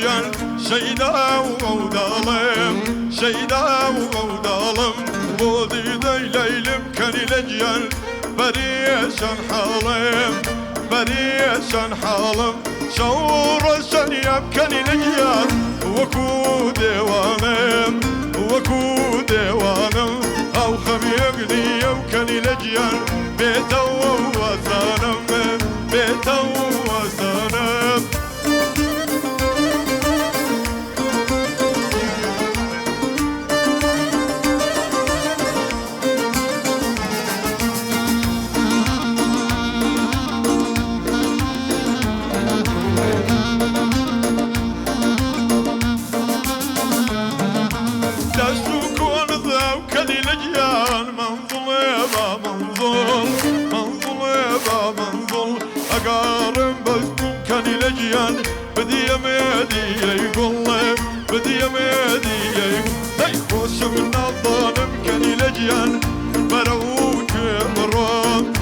لجيان شيدا وغودالم شيدا وغودالم بودي دي ليلم كان لجيان بريشان حالم بريشان حالم شعور الشنياب كان لجيان وكو ديوانم وكو ديوانم او خميقني وكان لجيان بيتو وزانم بيتو وزانم بدي مادي يقول بدي مادي يقول وشم الظالم كان لجيان بروك برام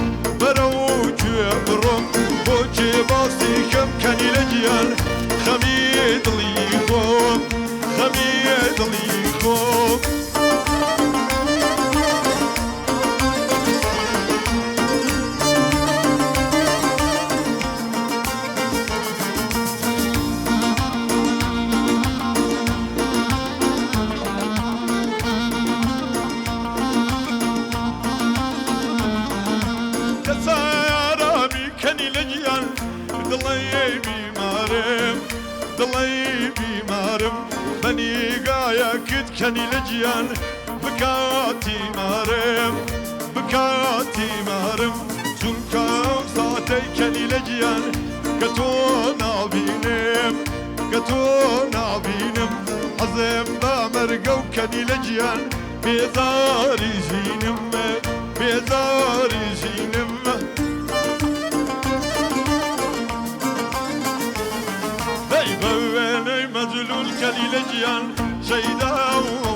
بروك برام بوجي باسي كم كان لجيان خميد لي خوب خميد لي خوب دڵی بیمارم بەنیگایە کت کەنی لە گیان بکاتی مارم بکاتی مارم چونکە ئەو ساتەی کەنی لە گیان کە تۆ نابینم کە تۆ نابینم حەزم بە مەرگە و کەنی لە گیان بێزاری ژینم بێزاری ژینم مجلول كليل جيان شيدا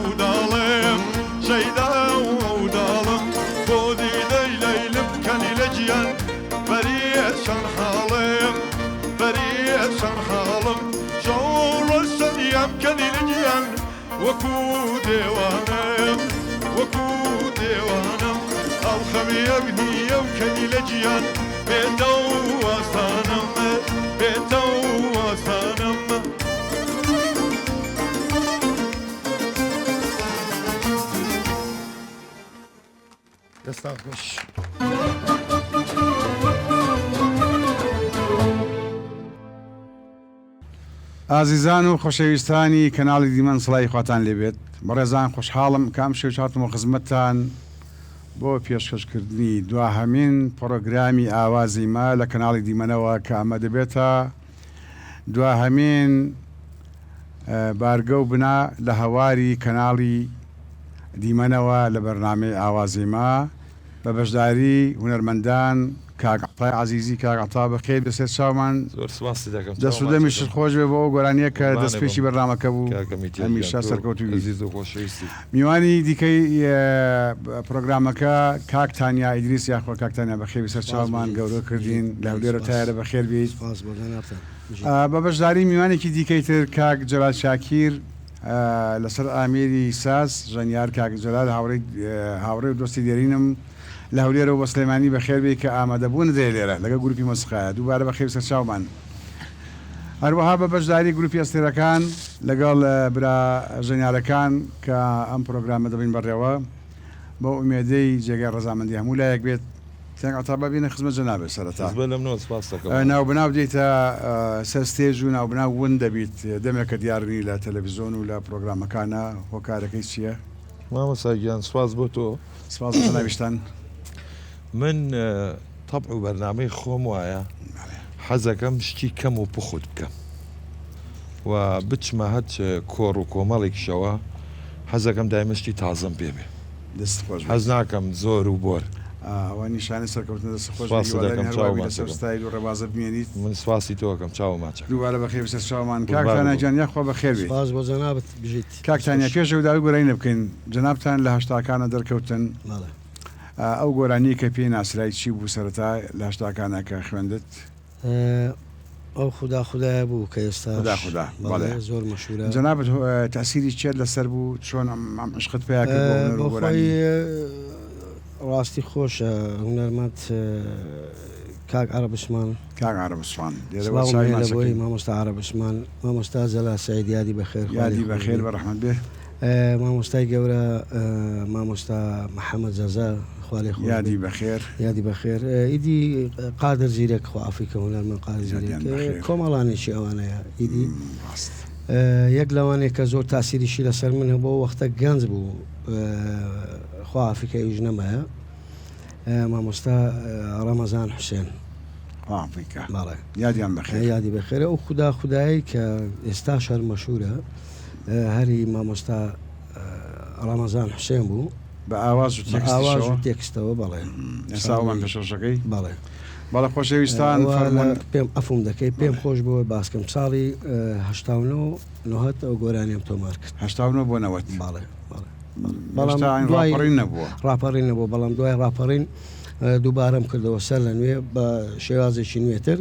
ودالم شيدا ودالم بودي ليلم كليل جيان بريشان حالم بريشان حالم شعور الشنيام كليل جيان وكو ديوانم وكو ديوانم الخمي يبني وكليل جيان بيتو وسانم بيتو وسانم دەستان خۆش ئازیزان و خۆشەویستانی کەناڵی دیمەن سڵای خواتان لێبێت بەڕێزان خۆشحاڵم کام شێو هاتمەوە خزمەتتان بۆ پێشکەشکردنی دواهەمین پرۆگرامی ئاوازی ما لە کەناڵی دیمەنەوە کە ئەمە دەبێتە دواهەمین بارگە و بنا لە هەواری کەناڵی دیمەنەوە لە بەرنامەی ئاوازی ما بە بەشداری هونەرمەندان کاگعتای عزیزی کاگعتا بەخێر بەسێت چاومان دەسودەمیش خۆش بێ بۆ ئەو گۆرانیە کە دەستپێکی بەرنامەکە بوو هەمیشە سەرکەوتوی میوانی دیکەی پرۆگرامەکە کاکتانیا ئیدریس یاخۆ کاکتانیا بەخێر بەسەر چاومان گەورە کردین لە هەولێرە تایارە بەخێر بیت بە بەشداری میوانێکی دیکەی تر کاک جەلال شاکیر لەسەر ئامێری ساز ژەنیار کاک جەلال هاوڕێ و دۆستی دێرینم لە هەولێرە و بە سلێمانی بەخێر بێ کە ئامادەبوون دێ لێرە لەگە گروپی مۆسیقایە دووبارە بەخێر سەر چاومان هەروەها بە بەشداری گروپی ئەستێرەکان لەگەڵ برا ژەنیارەکان کە ئەم پرۆگرامە دەبین بەڕێوە بۆ ئومێدەی جێگای ڕەزامەندی هەموو لایەک بێت تێنگعتا ببینە خزمەت جەنابێت سەرەتا ناوبناو بدەیتە سەر ستێژ و ناوبناو ون دەبیت دەمێکە دیارنی لە تەلەڤیزۆن و لە پرۆگرامەکانە هۆکارەکەی چییە؟ مامۆساگیان سواز بۆ تۆ سپاس ناویشتان من تەبع و بەرنامەی خۆم وایە حەزەکەم شتی کەم و پخوت بکەم و بچمە هەچ کۆڕ و کۆمەڵێکیشەوە حەزەکەم دایمەشتی تازەم پێ بێ حەز ناکەم زۆر و بۆر نیشانە سەرکەوتن دەست خۆش ڕێبازە بمێنیت من سواسی تۆکەم چاو ماچە دووبارە بەخێر بەسەر چاومان کاکتانیاجان یاخوا بەخێر بێت بۆ جەنابەت بژیت کاکتانیا پێشە و داوی گۆرانینە بکەین جەنابتان لە هەشتاکانە دەرکەوتن ئەو گۆرانی کە پێی ناسرای چی بوو سەرەتا لە هەشتاکانە کە خوێندت ئەو خوددا بوو کە ئێستا خوددا بەڵێ زۆر مەشهورە. جەنابەت تەسیری چێت لەسەر بوو چۆن ئەم عشقت پێیا کرد بۆ خۆی ڕاستی خۆشە هونەرمەند کاک عەرەبسمان لەبۆی مامۆستا عەرەبسمان مامۆستا زەلا سەعید یادی بەخێر بە ڕەحمەت بێ مامۆستای گەورە مامۆستا محەممەد زەزا یادی بەخێر ئیدی قادر زیرەک خوافیکە هونەرمەند قادر زیرەک کۆمەڵانێکی ئەوانەیە ئیدی یەک لەوانەیە کە زۆر تاسیریشی لەسەر من هەبوو وەختە گەنج بوو خوافیکە ئیژنەمەیە مامۆستا ڕەمەزان حوسێن یادیان بەخێر یادی بەخێرە ئەو خوددایی کە ئێستا شەر مەشهورە هەری مامۆستا ڕەمەزان حوسێن بوو بە ئاواز و تێکستەوە بەڵێ ئێستاوان پێشەکەی بەڵێ خۆشەویستان پێم ئەفم دەکەی پێم خۆش بووە باسکەم ساڵی 89 ئەو گۆرانیم تۆمار کرد 89 بۆ 90 بەڵێ ڕاپەڕین نەبووە ڕاپەڕین نەبوو بەڵام دوای ڕاپەڕین دووبارەم کردەوە سەر لە نوێ بە شێوازێکی نوێتر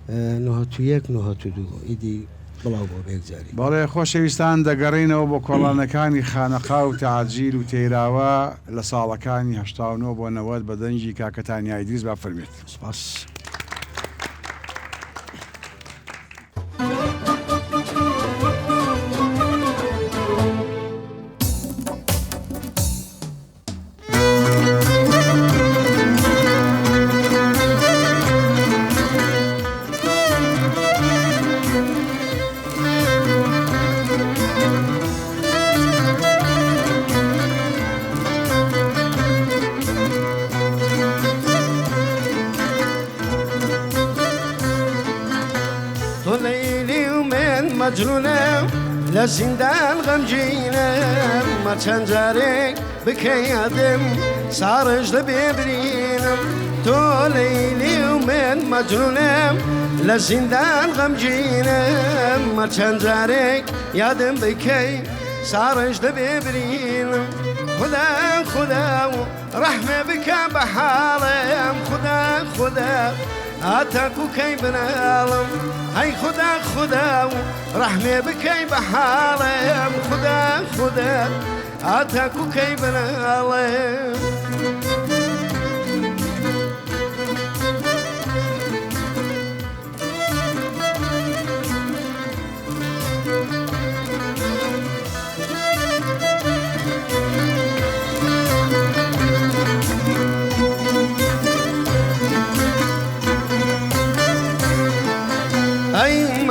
1992 ئیدی بڵاو بۆ بێکجاری بەڵێ خۆشەویستان دەگەڕینەوە بۆ کۆڵانەکانی خانەقا و تەعاجیل و تێراوە لە ساڵەکانی 89 بۆ 90 بە دەنجی کاکەتانی ئایدریس با فەرمێت. سپاس. مجنونم لزندان غمجینم ما چند جارێک بکەیادم سارش دەبێبرینم تۆ لەیلی و من مەجنونم لە زیندان غەمگینم ما چەند جارێک یادم بکەی سارش دەبێبرینم خدا خدا و ڕەحمێ بکە بە حاڵم خدا ئاتاکو کەی بناڵم ئەی خدا و ڕەحمێ بکەی بە حاڵم خدا ئاتاکو کەی بناڵم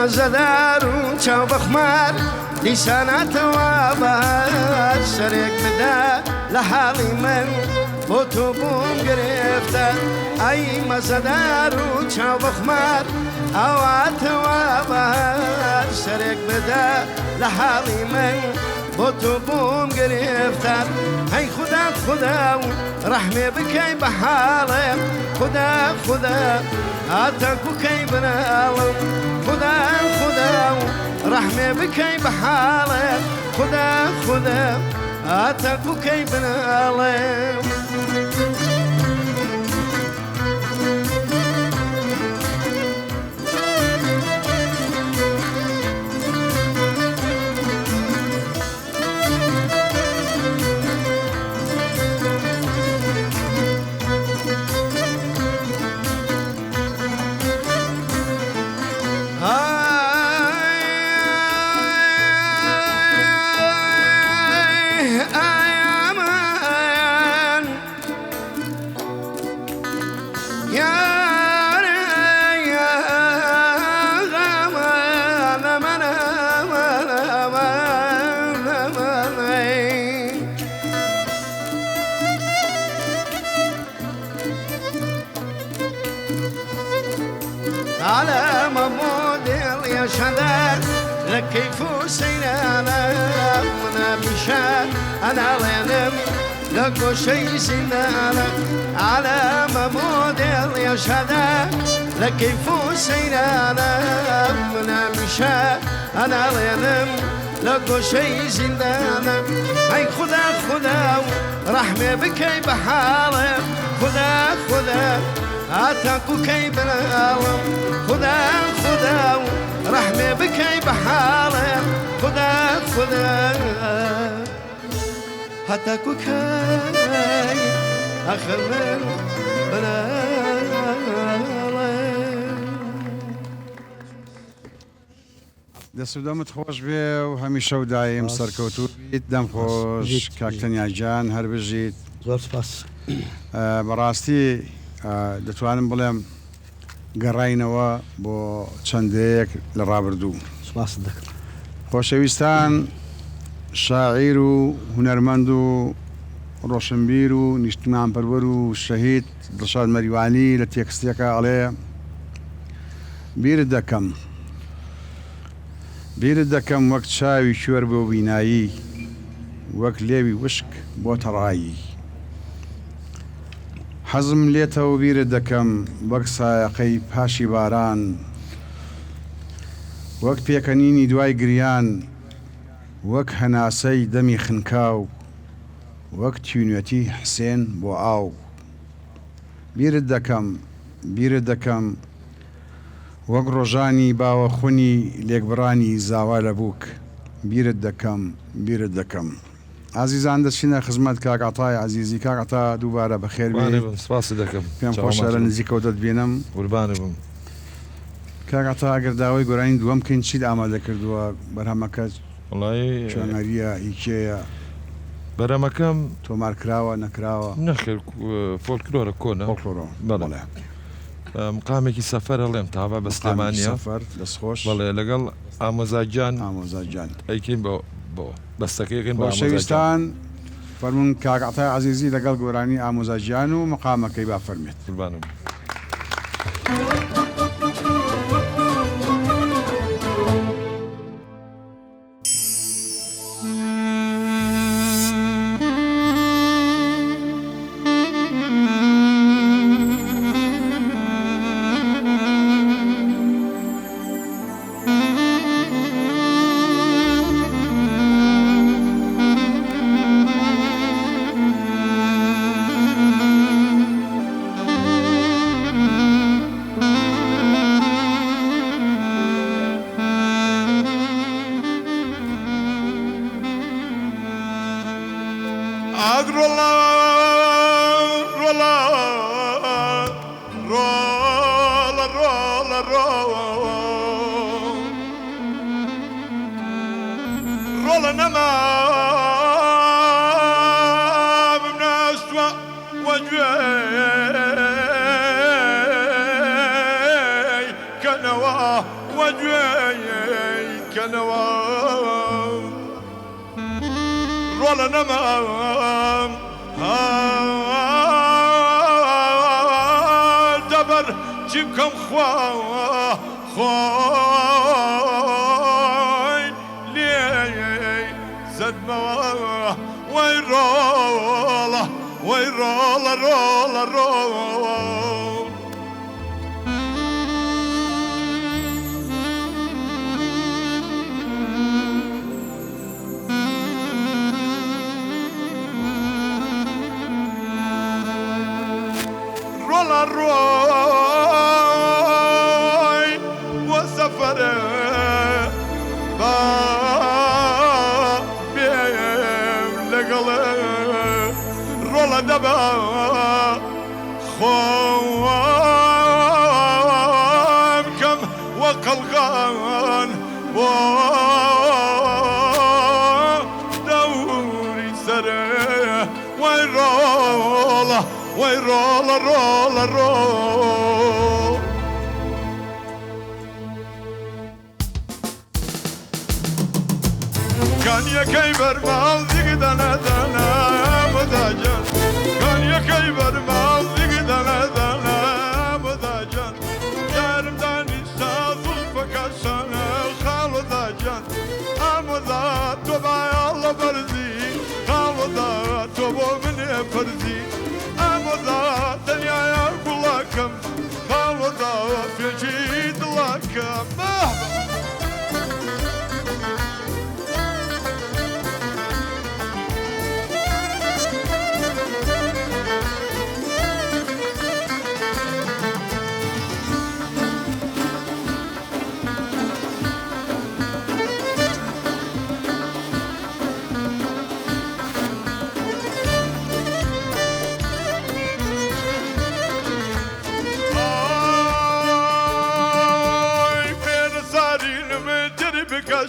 مەزەدار و چاو بەخمار دیساناتەوە بەهار سەرێک بدا لە حاڵی من بۆ تۆ بووم گرفتە ئەی مەزەدار و چاو بەخمار ئەواتەوە بەهار سەرێک بدا لە حاڵی من بۆ تۆ بووم گرفتە ئەی خدا و ڕەحمێ بکەی بە حاڵم خدا ئاتاکو کەی بناڵم خدا و ڕەحمێ بکەی بە حاڵم خدا ئاتاکو کەی بناڵم على مبودل يا شداد لكيف سينانا وانا بشان انا لينم لكو شي سينانا على مبودل يا شداد لكيف سينانا وانا بشان انا لينم لكو شي زندانا اي خدا ورحمة بكي بحالم خدا هاتاكو كي بناوم خدا خدا رحمة بكي بحالة خدا خدا هاتاكو كي آخر من دەسودەمت خۆش بێ و هەمیشە و دایم سەرکەوتوو بیت دەم خۆش کاکتەنیاجان هەر بژیت زۆر سپاس. بەڕاستی دەتوانم بڵێم گەڕاینەوە بۆ چەندەیەک لە ڕابردوو. سپاس دەکەم. خۆشەویستان شاعیر و هونەرمەند و ڕۆشنبیر و نیشتمانپەروەر و شەهید دڵشاد مەریوانی لە تێکستێکە ئەڵێ بیرت دەکەم وەک چاوی کوێر بۆ بینایی وەک لێوی وشک بۆ تەڕایی حەزم لێتەوە بیرت دەکەم وەک سایەقەی پاشی باران وەک پێکەنینی دوای گریان وەک هەناسەی دەمی خنکاو وەک تیونەتی حسێن بۆ ئاو بیرت دەکەم وەک ڕۆژانی باوە خونی لێکبڕانی زاوا لە بووک بیرت دەکەم ئازیزان دەچینە خزمەت کاکاتای عزیزی کاکاتا دووبارە بەخێر سپاسی دەکەم پێم خۆشە لە نزیکەوە دەتبێنم قوربانە بم کاکاتا ئەگەر داوای گۆرانی دووەم بکەین چیت ئامادە کردووە بەرهەمەکە وڵی چۆنەریە هیچەیە بەرەمەکەم تۆمارکراوە نەکراوە نەخێر فۆلکلۆرە کۆنە بەڵێ مقامێکی سەفەر هەڵێم تاوا بە سلێمانیە دەستخۆش بەڵێ لەگەڵ ئامۆزاجان ئەیکەین بۆ بەستەکەیکەین بۆ شەویستان فەرمون کاکاتای عزیزی لەگەڵ گۆرانی ئامۆزاجیان و مقامەکەی با فەرمێت قوربانم.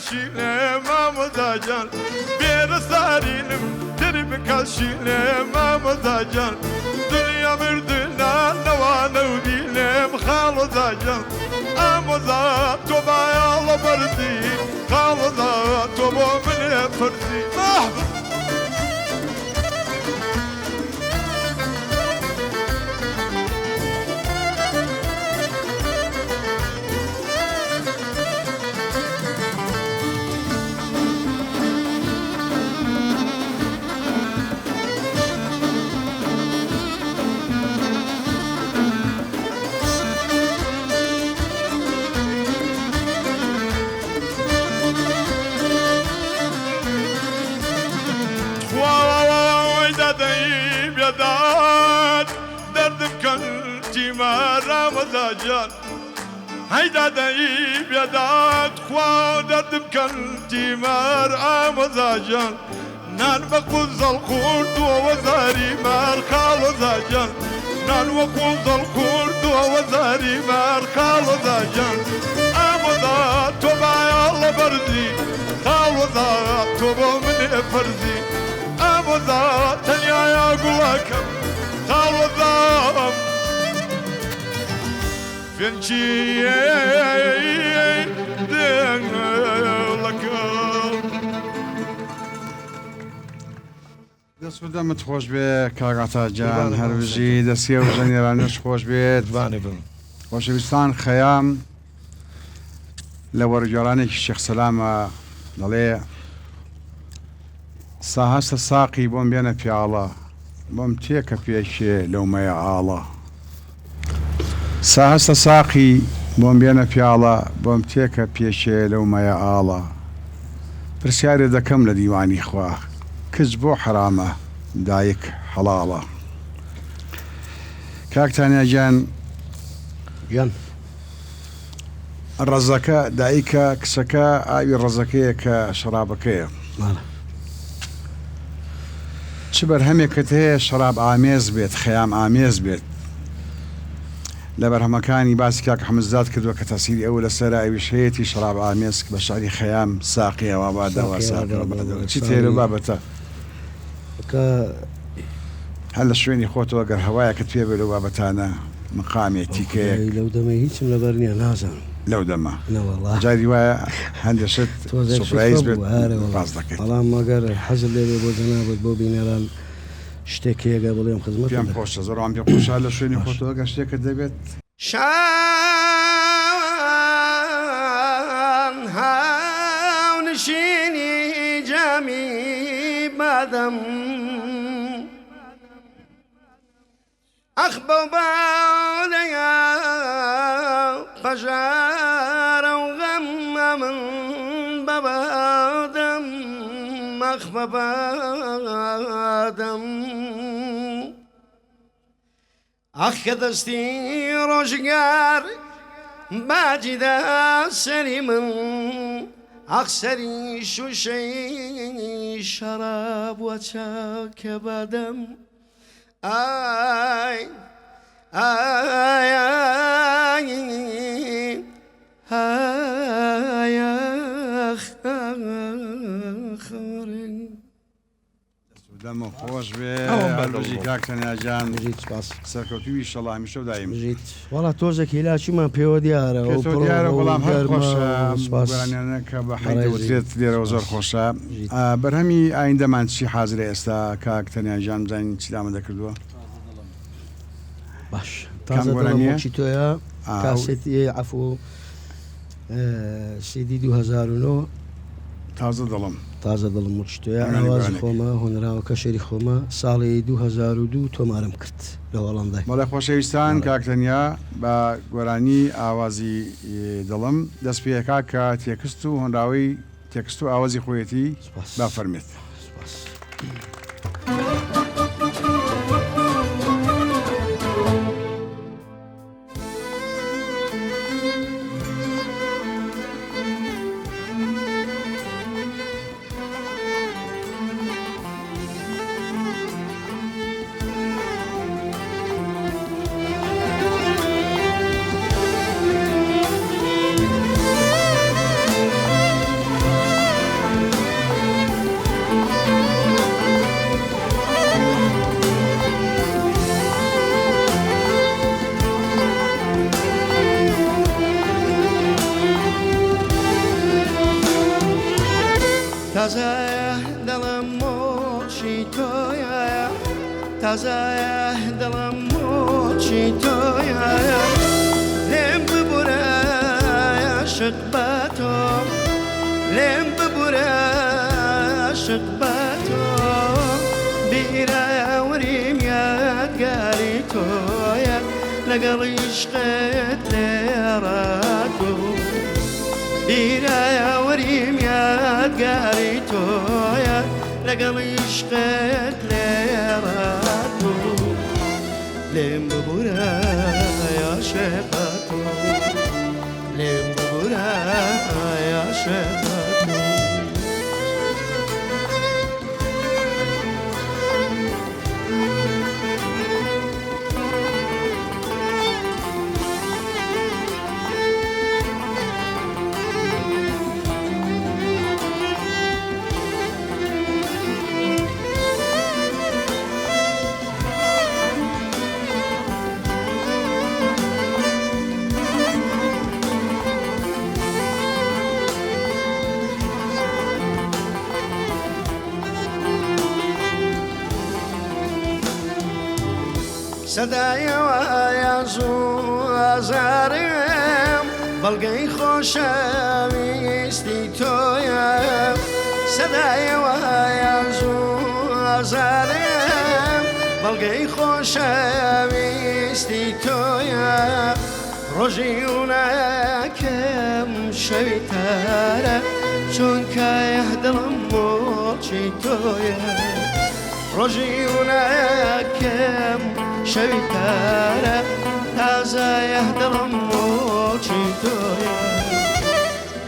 كالشيلة ما مزاجان بير سارينم درب كالشيلة ما مزاجان دنيا مردنا نوانا ودينم خالو زاجان أمزا توبا يا الله بردي خالو زا توبا من فردي مزاجان هيدا دايب يا داد خوا دردم كنتي مار مزاجان نان بقوز الخورد ووزاري مار خالو زاجان نان وقوز الخورد ووزاري مار خالو زاجان أمزا توبا يا الله برزي خالو زا توبا من فرزي أمزا تنيا يا قلاكم خالو زا فينشي لك دەست بدەمت خۆش بێ کاگاتا جان هەروژی دەسیە و ژەنێرانش خۆش بێت بانێ بن خۆشەویستان خەیام لە وەرگێڕانێکی شێخ سەلامە دەڵێ ساهەستە ساقی بۆم بێنە پیاڵە بۆم تێکە پێشێ لەومەیە ئاڵە ساهەستە ساقی بۆم بێنە پیاڵە بۆم تێکە پێشێ لەومەیە ئاڵە پرسیارێ دەکەم لە دیوانی خوا کچ بۆ حرامە دایک حەڵاڵە کاکتانیا گیان گیان ڕەزەکە دایکە کچەکە ئاوی ڕەزەکەیە کە شەرابەکەیە چ بەرهەمێکت هەیە شەراب ئامێز بێت خەیام ئامێز بێت لە بەرهەمەکانی باسی کاک حەمزات کردووە کە تەسیری ئەو لەسەر ئاویشەیەتی شەراب ئامێز کە بە شاری خەیام ساقیەوە بادەوە ساقیەوە چی تێرە بابەتە هەر لە شوێنی خۆتەوە گەر هەوایەکەت پێ بێت لەو بابەتانە مقامێک تیکەیەک لەو دەمەی هیچم لەبەر نییە نازانم لەو دەمە جاری وایە هەندێشت سوپرایز بێت باز دەکەیت بەڵام مەگەر حەزت لێبێ بۆ جەنابەت بۆ بینێران شتێکەیەگە بڵێم خزمەت پێم خۆشە زۆرم پێ خۆشحال لە شوێنی خۆتەوە گە شتێکت دەبێت شان هاونشینی جامی بادم ئەخ بەو بادەیە پەژارە و غەممە من بەبادەم ئەخ بەبادەم ئەخ کە دەستی ڕۆژگار باجیدا سەری من ئەخ سەری شوشەی شەراب وە چاکە بادەم ئای ئای ئای دەمە خۆش بێ هەروژی کاکتەنیا جان بژیت سپاس سەرکەوتوی شەڵا هەمیشە و دایم بژیت وەڵا تۆزێک هیلاچیمان پێوە دیارە دیارە بەڵام هەر خۆشە کە بە حەیدەوترێت لێرەوە زۆر خۆشە بەرهەمی ئایندەمان چی حازرە ئێستا کاکتەنیا جان بزانین چی دامە دەکردووە باش تازەچی تۆیە کاسێتی عەفو سیدی 2009 تازە دڵم تازە دڵم وچتۆیە ئاوازی خۆمە هۆنراوەکە شەری خۆمە ساڵی 2002 تۆمارم کرد لە وەڵامدای بەڵێ خۆشەویستان کاکتەنیا بە گۆرانی ئاوازی دڵم دەست پێەکە کە تێکست و هۆنراوی تێکست و ئاوازی خۆیەتی با فەرمێت تازایە دڵم بۆچی تۆیە لێم ببورە عاشق بە تۆ لێم ببورە عاشق بە تۆ بیراوەریم یادگاری تۆیە لەگەڵ عیشقت لێڕات بوو بیراوەریم یادگاری تۆیە لەگەڵ عیشقت لێڕات بوو لێم ببورە عاشق بە تۆ لێم ببورە عاشق بە تۆ سەدایەوە یازوو ئازارم بەڵگەی خۆشەویستی تۆیە سەدایەوە یازوو ئازارم بەڵگەی خۆشەویستی تۆیە ڕۆژی وونەکەم شەوی تارە چونکایە دڵم بۆچی تۆیە ڕۆژی وونەکەم شەوی تارە تازایە دڵم بۆچی تۆیە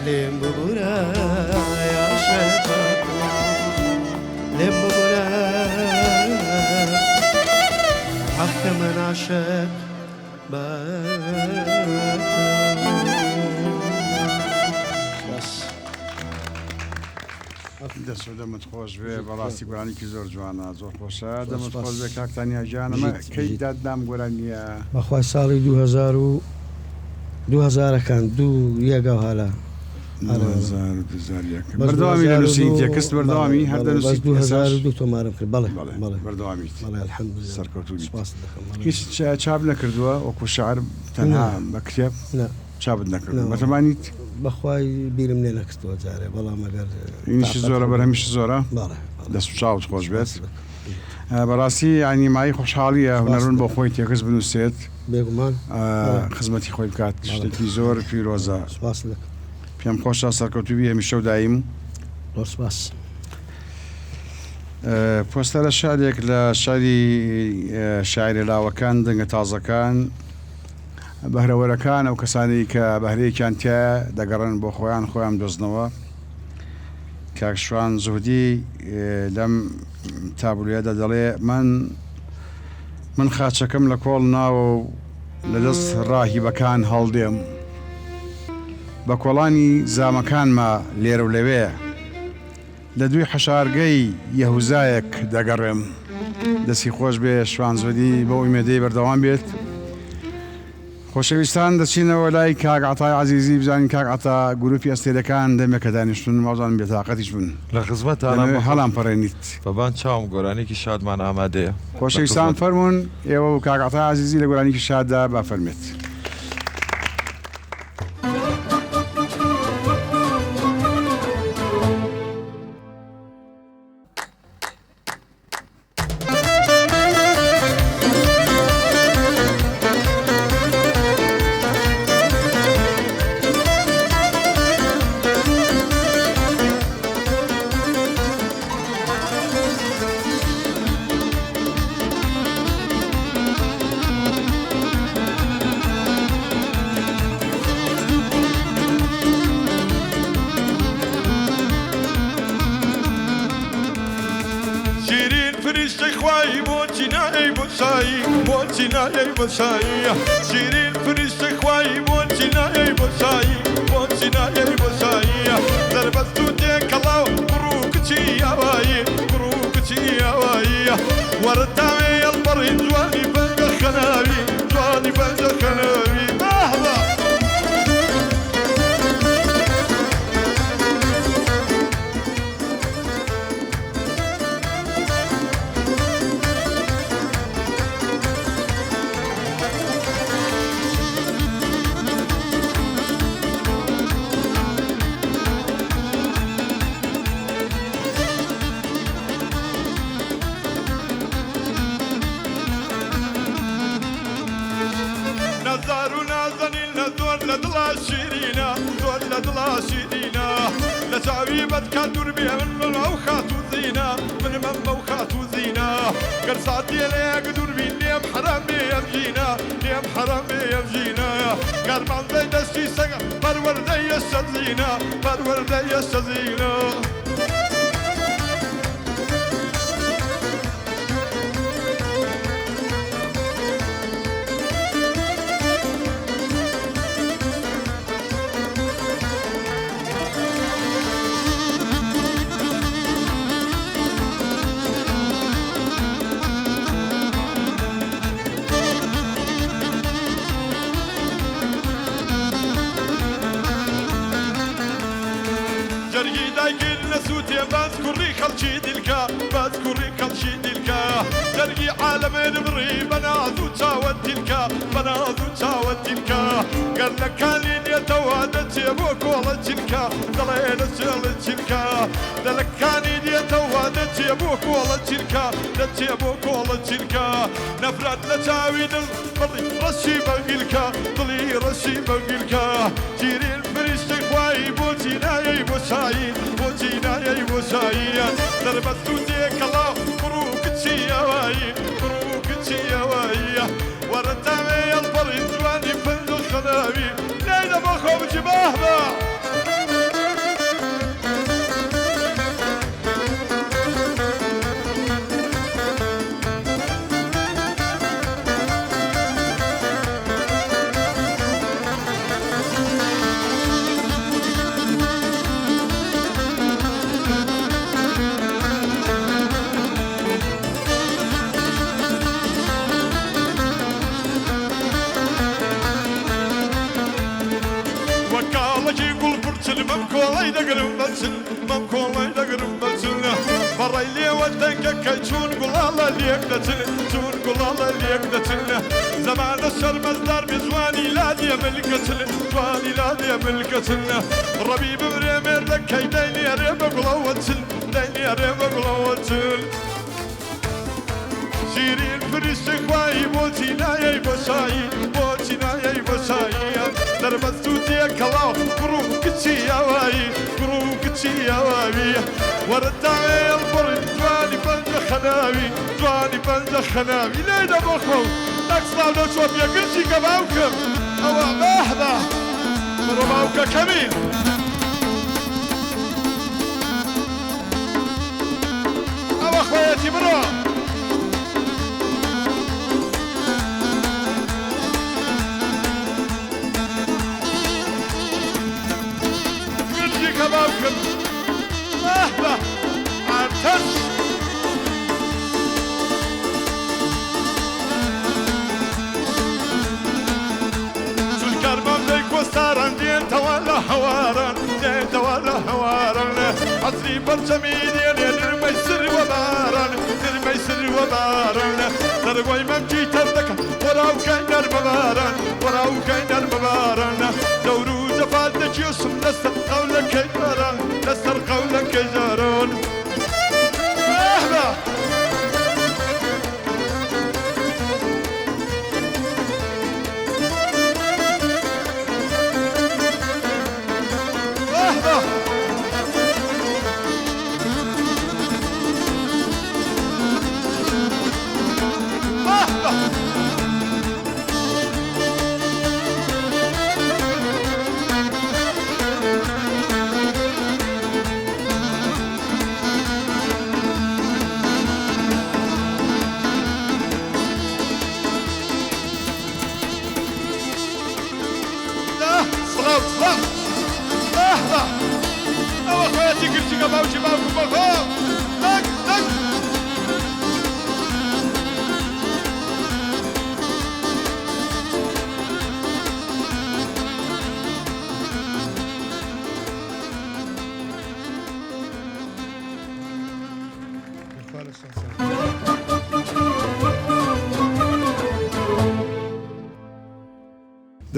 لێم ببورە عاشق بە تۆ لێم ببورە حەقە من عاشق بە تۆ دەست دەمت خۆش بێ بەڕاستی گۆرانێکی زۆر جوانە زۆر خۆشە دەمت خۆش بێ کاکتانیا ژیانەمە کەی دادنام گۆرانیە بەخوای ساڵی 2000ەکان دوو یەگە هەلا بەردەوامی دەنووسین تێکست بەردەوامی هەر دەنووسی 2002 تۆمارم کرد بەڵێ بەردەوامیت بەڵێ الحەمدولillah سەرکەوتوی سپاس دەکەم هیچ چاپ نەکردووە وەکو شعر تەنها بە کتێب چاپت نەکردو بەتەمانیت بەخوای بیرم لێ نەکردەوە جارێ بەڵام ئەگەر ئینیشی زۆرە بەرهەمیش زۆرە بەڵێ دەست و چاوت خۆش بێت بەڕاستی ینی مای خۆشحاڵیە هونەڕون بۆ خۆی تێکست بنووسێت بێگومان خزمەتی خۆی بکات شتێکی زۆر پیرۆزە سپاس دەکەم پێم خۆشە سەرکەوتوبی هەمیشە و دایم زۆر سپاس پۆستەرە شارێک لە شاری شاعری لاوەکان دەنگە تازەکان بەهرەوەرەکان ئەو کەسانی کە بەهرەیەکیان تایە دەگەڕن بۆ خۆیان دۆزنەوە کاکشوان زوهدی لەم تابلوێدا دەڵێ من خاچەکەم لە کۆڵ ناوە و لە دەست ڕاهیبەکان هەڵدێم بە کۆڵانی زامەکانمە لێرە و لەوێ لە دوی حەشارگەی یەهوزایەک دەگەڕێم دەستی خۆش بێ شوان زوهدی بۆ ئومێدەی بەردەوام بێت خۆشەویستان دەچینەوە لای کاک عەتای عەزیزی بزانین کاک عەتا گروپی ئەستێرەکان دەمێکە دانیشتون مازان بێتاقەتیش بوون لە خزمەتانە هەڵام پەڕێنیت بەبان چاوم گۆرانێکی شادمان ئامادەیە خۆشەویستان فەرمونون ئێوە و کاک عەتای عەزیزی لە گۆرانێکی شاددا بافەرمێت شیرین فرشته خوایی بۆچینایەی بۆسایی بۆچینایەی بۆساییە دەربەست و تێکەڵاو بڕوو کچی ئاوایی بڕوو کچی ئاواییە وەرە تاوێ هەڵبەڕی جوانی بەنگە خەناوی جوانی بەنگە خەناوی شيرينا زور لدلا شيرينا لجاوي بدك دربي من موخات وزينا من موخات وزينا قرصاتي ليك دربي نيم حرامي يمجينا نيم حرامي يمجينا قرمان زي دستي سقا برور زي الشزينا برور زي الشزينا جرجي دايقل نسوتي بذكري خلشي دلكا بذكري خلشي دلكا جرجي عالم نبري بناذو تاود دلكا بناذو تاود دلكا قال لك كالين يتوادت يبوك والله تلكا دلين السيل تلكا دلك كالين يتوادت يبوك والله تلكا دت يبوك والله تلكا نفرت لتاويد البري رشي بقلكا ضلي رشي بقلكا جيري الفريش خواي بوتينا يا بوساي بوتينا يا بوساي دربت ديك الله بروك تشيا واي بروك تشيا واي ورتامي البري جواني فنز الخناوي ليلة بخوف جباهنا ممكولي دقرم بسل ممكولي دقرم بسل برا اللي ودنك كيتون قول الله ليك دتل تون قول الله ليك دتل زمان الشر مصدر بزواني لا دي ملكتل زواني لا دي ملكتل ربيب بريمر لك كيديني يا رب قلوتل ديني يا رب قلوتل شيرين فريش خواي بوتينا يا بوساي بوتينا يا بوساي دربت ديك الله بروك تشيا واي بروك تشيا واي ورتاعي البرد جواني بنز خناوي جواني بنز خناوي لينا بخو نكسر لو شوف يا قرشي كباوكم او مهبه مرباوكا كمين او اخواتي برو كبابكم مهبة عرتش شو الكرمام ليك وستاران دين توالا هواران دين توالا هواران عصري برشمي دين نرمي سر وباران نرمي سر وباران ترقوي ممجي تردك وراو كاينر بباران وراو كاينر بباران دورو جفالتك يوسف نسر قولك يجاران نسر قولك يجاران أهلا أهلا أهلا لحظة أو أخواتي قلت قباو شبابكم بخوف دق دق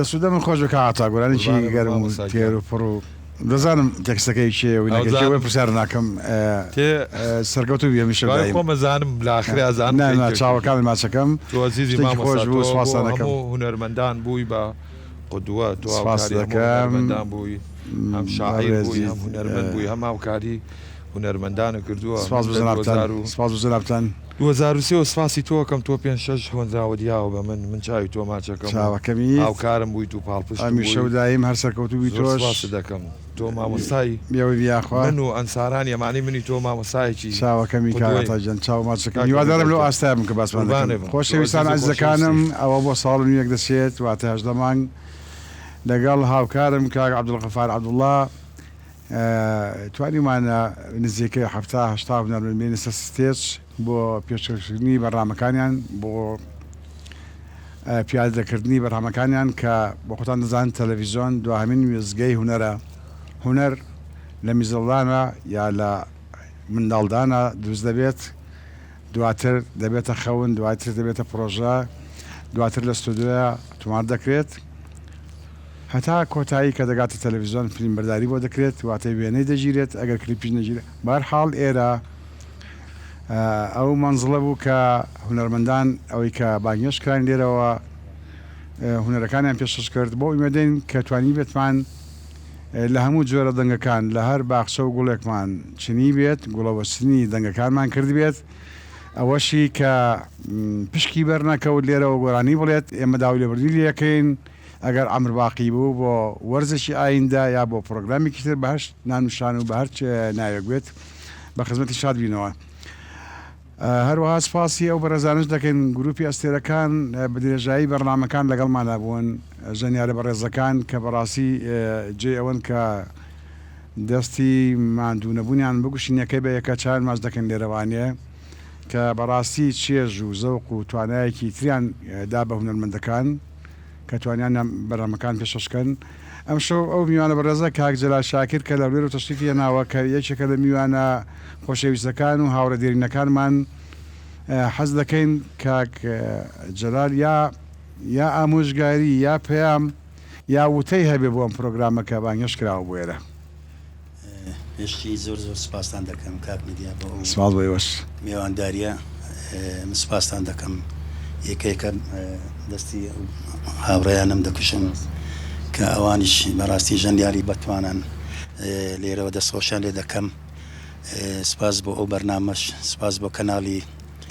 دەسوودە من خۆش بکە عتاگۆرانی چی گەرم و تێر و پڕ و دەزانم تێکستەکەی چێ و نەکەی پرسیار ناکەم سەرکەوتو بێمیشە خۆمەزانم لاخری ئازان چاوەکانی ماچەکەم تۆزیزی مامۆستا خۆش بوو هەموو هونەرمەندان بووی بە قدوات سپاس دەکەم. هەنەرمەندان بووی هەم شاعیر بووی هەم هونەرمەند بووی هەم هاوکاری هونەرمەندانە کردووە. سپاس بۆ جەنابتان. سپاس بۆ جەنابتان. 2023 سپاسی تۆکەم تۆ 5-6 هۆندراوە دیاوە بە من چاوی تۆ ماچەکەم چاوەکەمی هاوکارم بوویت و پاڵپشت هەمیشە و دایم هەر سەرکەوتوبی تۆش تۆش دەکەم. تۆ مامۆستای بێوە بیاخوا من و ئەنسارانی ئەمانی منی تۆ مامۆستایەکی چاوەکەمی کاغەتاجان چاو ماچەکە هیوادارم لەو ئاستا بم کە باسمان دەکەم. خۆشەویستان عەزیزەکانم ئەوە بۆ ساڵ و نوێک دەچێت واتە 18 مانگ لەگەڵ هاوکارم کاک عەبدولغەفار عەبدوڵڵا توانیمانە نزیکەی 70-80 هونەرمەند سەر ستێج بۆ پێشکەشکردنی بەرنامەکانیان بۆ پیادەکردنی بەرنامەکانیان کە بۆ خۆتان دەزانن تەلەڤیزیۆن دوهەمین وێستگەی هونەرە. هونەر لە میزڵدانە یا لە منداڵدانە دروست دەبێت، دواتر دەبێتە خەون، دواتر دەبێتە پرۆژە، دواتر لە ستودیۆیە تومار دەکرێت هەتا کۆتایی کە دەگاتە تەلەڤیزیۆن فیلمبەرداری بۆ دەکرێت واتەی وێنەی دەگیرێت ئەگەر کلیپیش نەگیرێت. بەهەرحاڵ ئێرە ئەو مەنزڵە بوو کە هونەرمەندان ئەوەی کە باگێشکران لێرەوە هونەرەکانیان پێشکەش کرد بۆ ئیمێدەین کە توانی بێتمان لە هەموو جۆرە دەنگەکان لە هەر باخچە و گوڵێکمان چنی بێت گوڵەوەستنی دەنگەکانمان کرد بێت. ئەوەشی کە پشکی بەرنەکەوت لێرەوە گۆرانی بڵێت ئێمە داوای لێبوردنی لەکەین ئەگەر ئەمر باقی بوو بۆ وەرزشی ئایندا یا بۆ پرۆگرامێکی تر بەهشت نانوشان و بە هەرچ ناوێک بێت بە خزمەتی شاد بینەوە. هەروەها سپاسی ئەو بەڕێزانش دەکەین گروپی ئەستێرەکان بە درێژایی بەرنامەکان لەگەڵمانە بوون ژەنیارە بەڕێزەکان کە بەڕاستی جێ ئەوەن کە دەستی ماندوونەبوونیان بگوشینەکەی بە یەکە چاوان ماچ دەکەن لێرەوانێ کە بەڕاستی چێژ و زەوق و توانایەکی تریان دا بە هونەرمەندەکان کە توانیان بەرنامەکان پێشەشکەن. ئەم شەو ئەو میوانە بەڕێزە کاک جەلال شاکر کە لەولێر و تەشریفی هێناوە کە یەکێکە لە میوانە خۆشەویستەکان و هاوڕە دێرینەکانمان حەز دەکەین کاک جەلال یا ئامۆژگاری یا پەیام یا وتەی هەبێ بۆ ئەم پرۆگرامەکە بانگێش کراوە بۆ ئێرە. پێشتی زۆر سپاسان دەکەم کاک میدیا بۆ سپاس بۆ ئێوەش میوانداریە سپاسان دەکەم یەکێکە دەستی هاوڕێیانم دەکوشم کە ئەوانیش بەڕاستی ژەندیاری بەتوانن لێرەوە دەستخۆشیان لێ دەکەم. سپاس بۆ ئەو بەرنامەش سپاس بۆ کەناڵی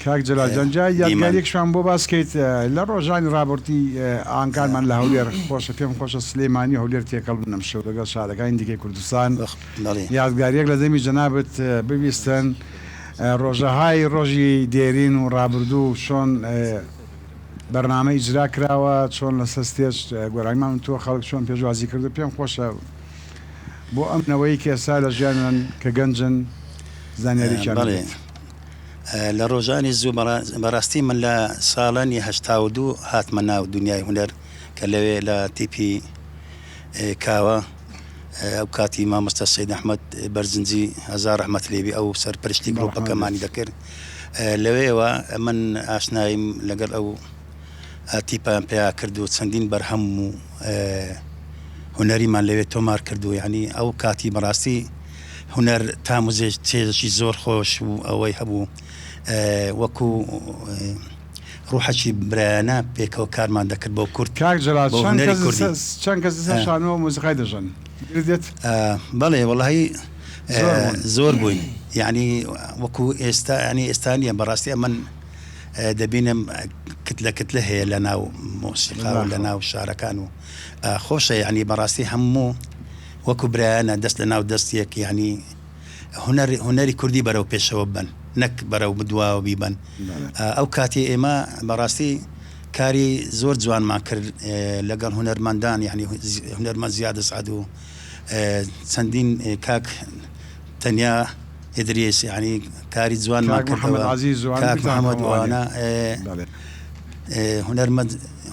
کاک جەلال جانجای یادگاریەکشان بۆ باسکەیت لە ڕۆژانی ڕابردی ئاهەنگانمان لە هەولێر خۆشە پێم خۆشە سلێمانی هەولێر تێکەڵ بنەم شەو لەگەڵ شارەکانی دیکەی کوردستان یادگاریەک لە دەمی جەنابەت ببیستن ڕۆژەهای ڕۆژی دێرین و ڕابردوو چۆن بەرنامە ئیجرا کراوە چۆن لەسەر ستێج گۆرانیمان تۆ خەڵک چۆن پێشوازی کردو پێم خۆشە بۆ ئەمنەوەی کێسا لە ژیانیان کە گەنجن زانیارییان لە ڕۆژانی زوو بەڕاستی من لە ساڵانی 82 هاتمە ناو دنیای هونەر کە لەوێ لە تیپی کاوە ئەو کاتی مامۆستا سەید ئەحمەد بەرزنجی هەزار ڕەحمەت لێبی ئەو سەرپەرشتی گرۆپەکەمانی دەکرد لەوێەوە من ئاشنایم لەگەڵ ئەو تیپیان پێیا کرد و چەندین بەرهەم و هونەریمان لەوێ تۆمار کردو یعنی ئەو کاتی بەڕاستی هونەر تاموزێ چێژی زۆر خۆش و ئەوەی هەبوو وەکو ڕوحەکی برایانە پێکەوە کارمان دەکرد بۆ کورد. کاک جەلال چەند کەس شانەوە مۆزیقای دەژەن بەڵێ وەڵاهی زۆر بووین یعنی وەکو ئێستا ینی ئێستانیە بەڕاستی من دەبینم کتلە هەیە لە ناو مۆسیقا و لە ناو شارەکان و خۆشە یعنی بەڕاستی هەموو وەکو برایانە دەست لە ناو دەستێک یعنی هونەری کوردی بەرەو پێشەوە بن نەک بەرەو بدواوە بیبن. ئەو کاتی ئێمە بەڕاستی کاری زۆر جوانمان کرد لەگەڵ هونەرمەندان یعنی هونەرمەند زیادە سعد و چەندین کاک تەنیا ئیدریس یعنی کاری جوانمان کردەوە کاک محەممەد وانە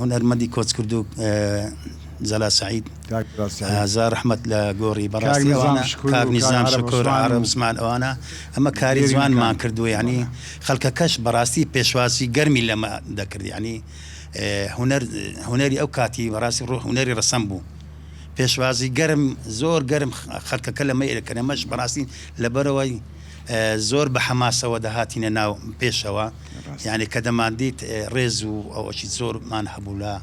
هونەرمەندی کۆچ کرد و زەلا سعید هەزار ڕەحمەت لە گۆڕی بەڕاستی کاک نیزام شکۆر عەرەب عوسمان ئەوانە ئەمە کاری جوانمان کردووە یعنی خەڵکەکەش بەڕاستی پێشواسی گەرمی لەمە دەکرد یعنی هونەری ئەو کاتی بەڕاستی هونەری ڕەسەم بوو پێشوازی گەرم زۆر گەرم خەڵکەکە لەمە ئێرەکەن ئەمەش بەڕاستی لەبەرەوەی زۆر بە حەماسەوە دەهاتینە ناو پێشەوە یعنی کە دەماندیت ڕێز و ئەوەشی زۆرمان هەبوو لە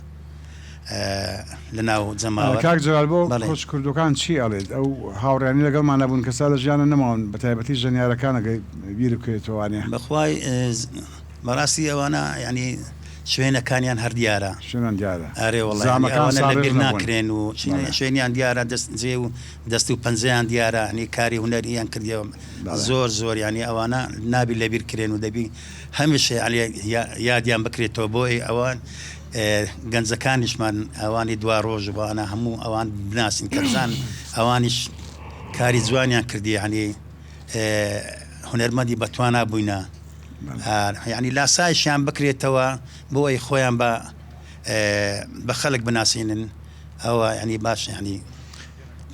لەناو جەماوە کاک جلال بۆ بەڵێ. خۆش کردەکان چی ئەڵێت ئەو هاوڕێنی لەگەڵمان نەبوون کەسا لە ژیانە نەماون بە تایبەتی ژەنیارەکانەگەی بیر بکەێتوانێ بەخوای بەڕاستی ئەوانە ینی شوێنەکانیان هەر دیارە شوێنان دیارە ئارێ وڵی زامەکان ئەوانە ساڕێژ لەبیر نەبوون. ناکرێن و شوێنیان دیارە دەستجێ و دەست و پەنجەیان دیارە هەنی کاری هوەریان کردیەوە زۆر ینی ئەوانە نابی لەبیر کرێن و دەبی هەمیشە یادیان بکرێتەوە بۆی ئەوان گەنجەکانیشمان ئەوانی دوا ڕۆژ بۆوانە هەموو ئەوان بناسین کەزان ئەوانیش کاری جوانیان کردی ینی هونەرمەندی بەتوانە بووینە ینی لاسایشیان بکرێتەوە بۆی خۆیان بە خەڵک بناسیێنن ئەوە ینی باش ینی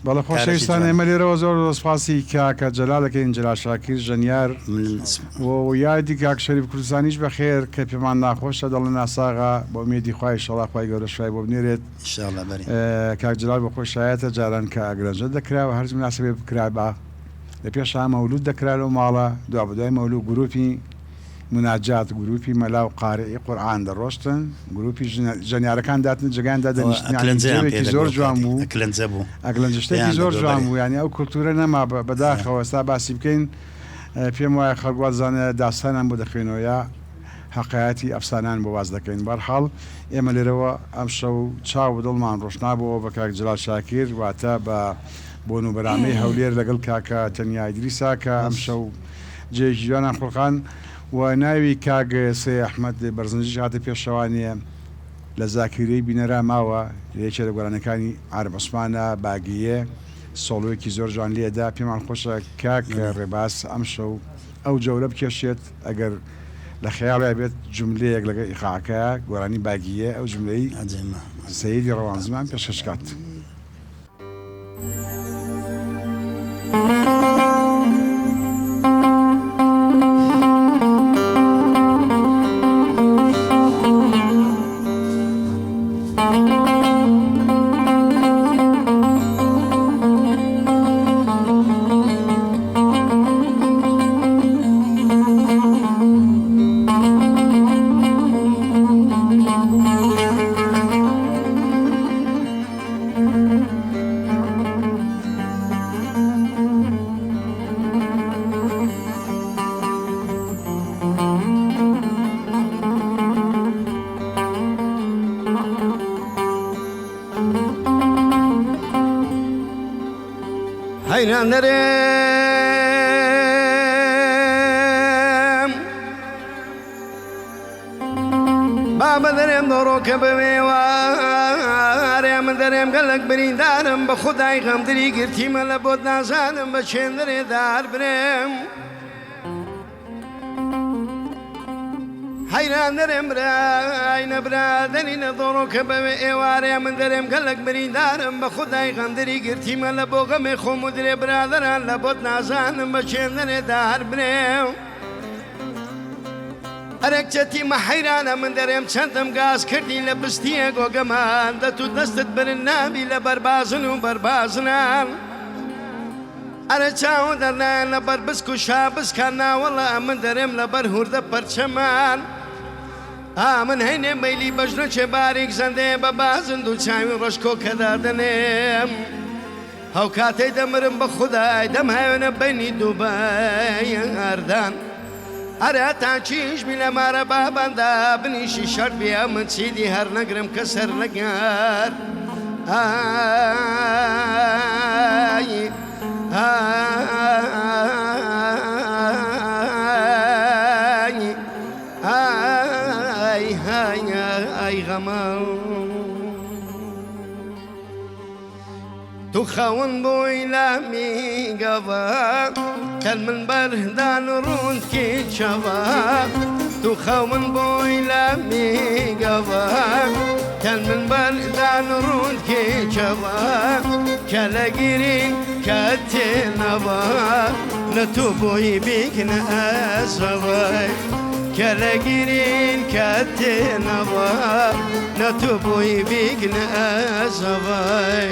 بەڵە خۆشەویستان ئێمە لێرەوە زۆر دەسپاسی کاکە جەلالەکەین جەلال شاکر ژەنیار و یادی کاک شەریف کوردستانیش بەخێر کە پێمان ناخۆشە دەڵێن ناساغا بۆ مێدی خوای شەڵا خوای گەورە شوای بۆ بنێرێت ئینشاءالله بەری کاک جەلال بە خۆشایەتە جاران کە ئەگرەنجە دەکراوە هەرز مناسبێ بکرا بە لە پێشا مەولود دەکرا لەو ماڵە دوا بەدوای مەولود گروپی مناجات گروپی مەلا و قارئی قورئان دەڕۆشتن گروپی ژەنیارەکان داتن جگەیاندا دەنیشتێکی زۆر جوان بوو ئەکلەنجە بوو ئەگلەنجشتێکی زۆر جوان بوو ینی ئەو کولتورە نەما بەداخەوە ئێستا باسی بکەین پێم وایە خەڵگوات زانێ داستانان بۆ دەخوێنەوە یا حقایەتی ئەفسانان بۆ واز دەکەین بەرحاڵ ئێمە لێرەوە ئەم شەو چاو دڵمان ڕۆشنابەوە بە کاک جەلال شاکر واتە بە بۆن و بەرامەی هەولێر لەگەڵ کاکە تەنیا ئیدریسا کە ئەم شەو جێژی جوانان خۆڵقان و ناوی کاگ سێ ئەحمەد بەرزنجی هاتە پێشەوانیە لە زاکیرەی بینەرا ماوە یەکێ لە گۆرانەکانی عارب عوسمانە باگیە سۆڵۆیەکی زۆر جوان لێدا پێمان خۆشە کاک ڕێباس ئەم شەو ئەو جەورە بکێشێت ئەگەر لە خەیاڵە بێت جملەیەک لەگە ئیقاعەکە گۆرانی باگیە ئەو جملەی سەیدی ڕەوانزمان پێشکەشکات. هەینانەرێم بابە دەرێم دۆڕۆکە بەوێوارێ من دەرێم گەلک بریندارم بە خودای غەمدری گرتیمە لە بۆت نازانم بە چێندرێ دار برێم حیران دەرێم برای نەبرادەنی لە دۆڕۆکە بەوێ ئێوارێ من دەرێم گەلک بریندارم بە خودای غەمدری گرتیمە لە بۆ غەمێ خۆم و درێ برادەران لە بۆت نازانم بە چێندرێ دار برێم ئەرەکچەتیمە حەیرانە من دەرێم چەندم گاز کردی لە بستیە گۆگەمان دەت و دەستت برن نابی لە بەربازن و بەربازنان ئەرە چاو دەرنان لە بەربسک و شابسکان ناوەڵە من دەرێم لە بەر هوردە پەرچەمان من هەینێ مەیلی بەژنە چێبارێک زەندەیە بە بازند و چاوی ڕۆژکۆکەدا دەنێم هەو کاتەی دەمرم بە خودای دەم هاوێنە بەینی دووبای ئەردان ئەرە تا چیشبی لە مارە باباندا بنیشی شەرت بیا من چیدی هەر نەگرم کە سەر لەگەر ئای غەمە تو خەون بۆی لە میگەوە کەل من بەردان ڕوند کێچەوە تو خەون بۆی لە میگەوە کەل من بەردان ڕوند کێچەوە کە لە گیری کە تێنەوە لە تو بۆی بیکنە ئەسەوەی کە لە گیرین کە تێنەوە لە تو بۆی بیکنە ئەسەوەی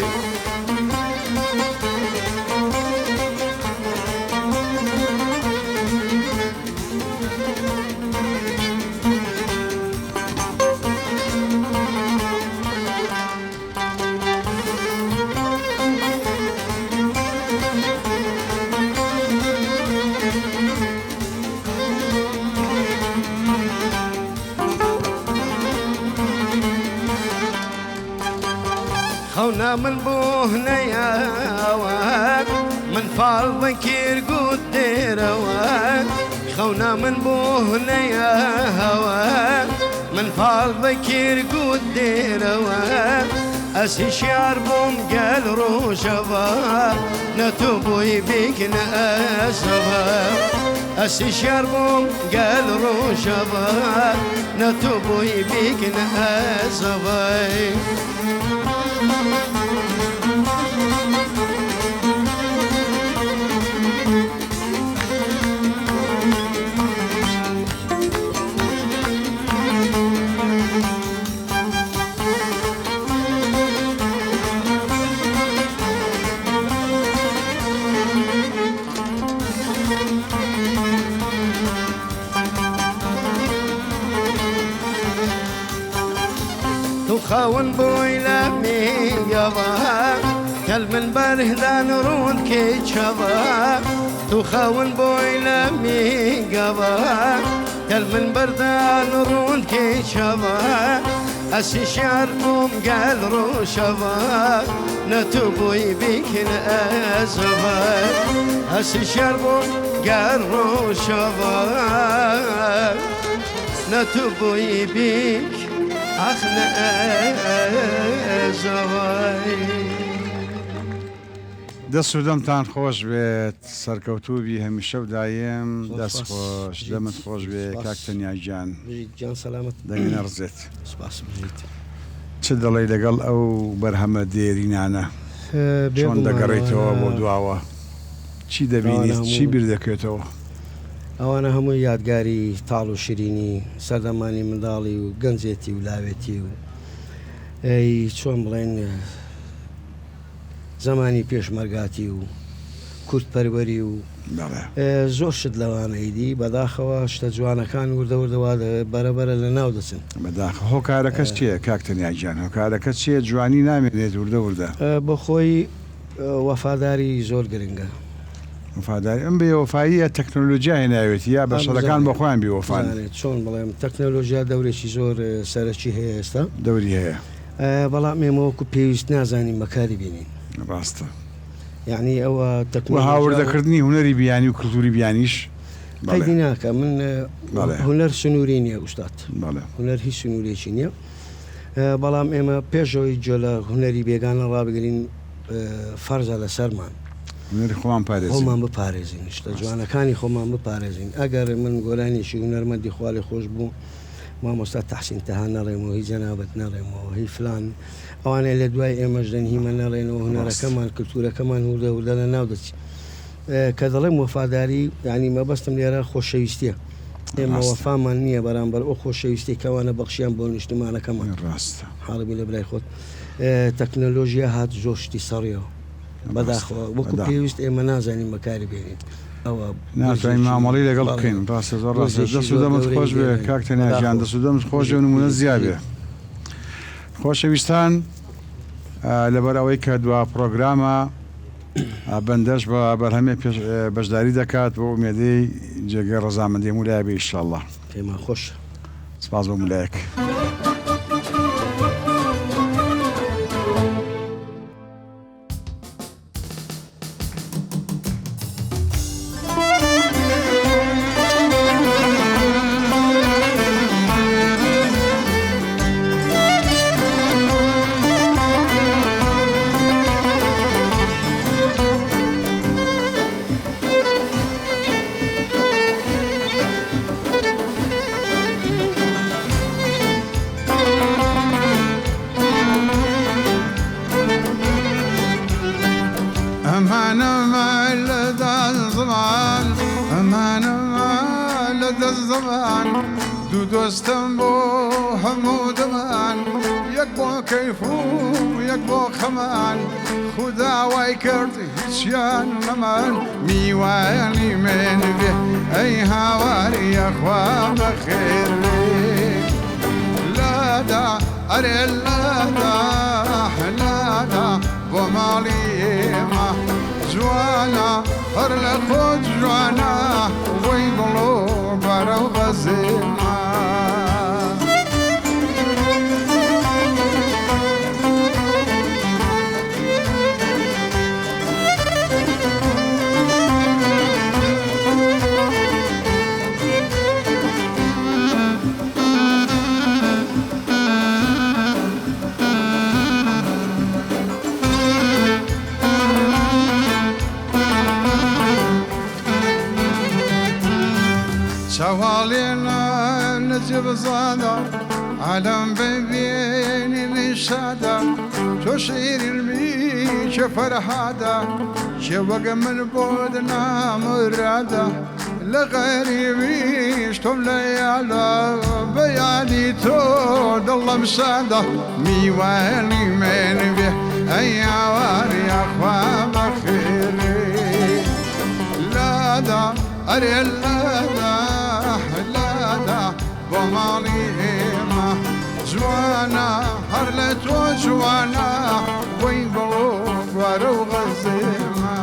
خونا من بوهنياوان من فال ذكير قديروان خونا من بوهنياوان من فال ذكير قديروان أسي شعر بوم قال روشبا نتوبوي بيك نأسبا أسي شعر بوم قال روشبا نتوبوي بيك نأسبا خاون بويلا ميقبا كل من برهدان رون كي شبا تخاون بويلا ميقبا كل من بردان رون كي شبا أسي شعر قال رو شبا نتوبوي بيك نأزبا أسي شعر قال رو شبا نتوبوي بيك أخنا زواي دەست و دەمتان خۆش بێت سەرکەوتوبی هەمیشە و دایم دەست خۆش دەمت خۆش بێ کاکتەنیاگیان جان سەلامت دەمینە ڕزێت سپاس بژیت چ دەڵێ لەگەڵ ئەو بەرهەمە دێرینانە چۆن دەگەڕێیتەوە بۆ دواوە چی دەبینیت چی بیر دەکەوێتەوە ئەوانە هەموو یادگاری تاڵ و شیرینی سەردەمانی منداڵی و گەنجێتی و لاوێتی و ئەی چۆن بڵێن زمانی پێشمەرگاتی و کورتپەروەری و زۆر شت لەوانەیدی بەداخەوە شتە جوانەکان وردەوردەوا بەرەبەرە لە ناو دەچن بەداخ هۆکارەکەس چییە کاکتەنیاگیان هۆکارەکە چییە جوانی نامێنێت وردەوردە بە خۆی وەفاداری زۆر گرنگە وفاداری ئەم بێوەفاییە تەکنۆلۆژیا هێناوێتی یا بەشەرەکان بە خۆیان بێوەفان چۆن بڵێم تەکنۆلۆژیا دەورێکی زۆر سەرەکی هەیە ئێستا دەوری هەیە بەڵام ئێمەوەکو پێویست نازانین بەکاری بینین ڕاستە یعنی ئەوە هاوردەکردنی هوەری بیانی و کللتوری بیانیش قەیدی ناکە من هوەر سنووری نییە ئوستات هوەر هیچ سنوورێکی نییە بەڵام ئێمە پێشەوەی جۆ لە هوەری بێگانە ڕابگرین فەرزە لە سەرمان خۆمان بپارێزین شتە جوانەکانی خۆمان بپارێزین ئەگەر من گۆرانێکی هوەرمەندی خوالی خۆش بوو مامۆستا تەحسین تەها نەڕێمەوە هی جەنابەت نەڕێمەوە هی فلان ئەوانەیە لە دوای ئێمەش دەنهیمە نەڕێنەوە هوەرەکەمان کلتورەکەمان وردە لە ناو دەچی کە دەڵێم وەفاداری یعنی مەبەستم لێرە خۆشەویستیە ئێمە وەفامان نییە بەرامبەر ئەو خۆشەویستی کەوانە بەخشیان بۆ نیشتمانەکەمان ڕاستە حاڵبی لە برای خۆت تەکنۆلۆژیا هات زۆر شتی سەڕیەوە بەداخەوە وەکو پێویست ئێمە نازانین بەکاری بێنین ئەوە ناتوانین مامەڵی لەگەڵ بکەین ڕاستە زۆر ڕاستە دەست و دەمت خۆش بێ کاکتەنیاگیان دەست و دەمت خۆش بێ و نمونە زیابێ خۆشەویستان لەبەر ئەوەی کە دوا پرۆگرامە بەندەش بە بەرهەمێ بەشداری دەکات بۆ ئومێدەی جێگەی ڕەزامەندی مولای بێ ئینشاءالله پێمان خۆش سپاس بۆ مولایەک دوو دۆستم بۆ هەموو دەمان یەک بۆ کەیف و یەک بۆ خەمان خوداوای کرد هیچیان نەمان میوانی من بێ ئەی هاواری یەخوا بەخێر بێ لادا ئەرێ لادا بۆ ماڵی ئێمە جوانە هەر لە خۆت جوانە وەی گوڵۆ بەرە و بەزێمە علينا نجيب صدى علم ببيني نشادة تشعير الميش فرحادة شوق من بودنا مرادة لغريبيش تم ليالا بيالي تود الله مسادة ميوالي من به أيوار يا أخوة بخيري لا دا أري لا دا بمالي ما جوانا هرلت وجوانا وين بروك ورو غزيما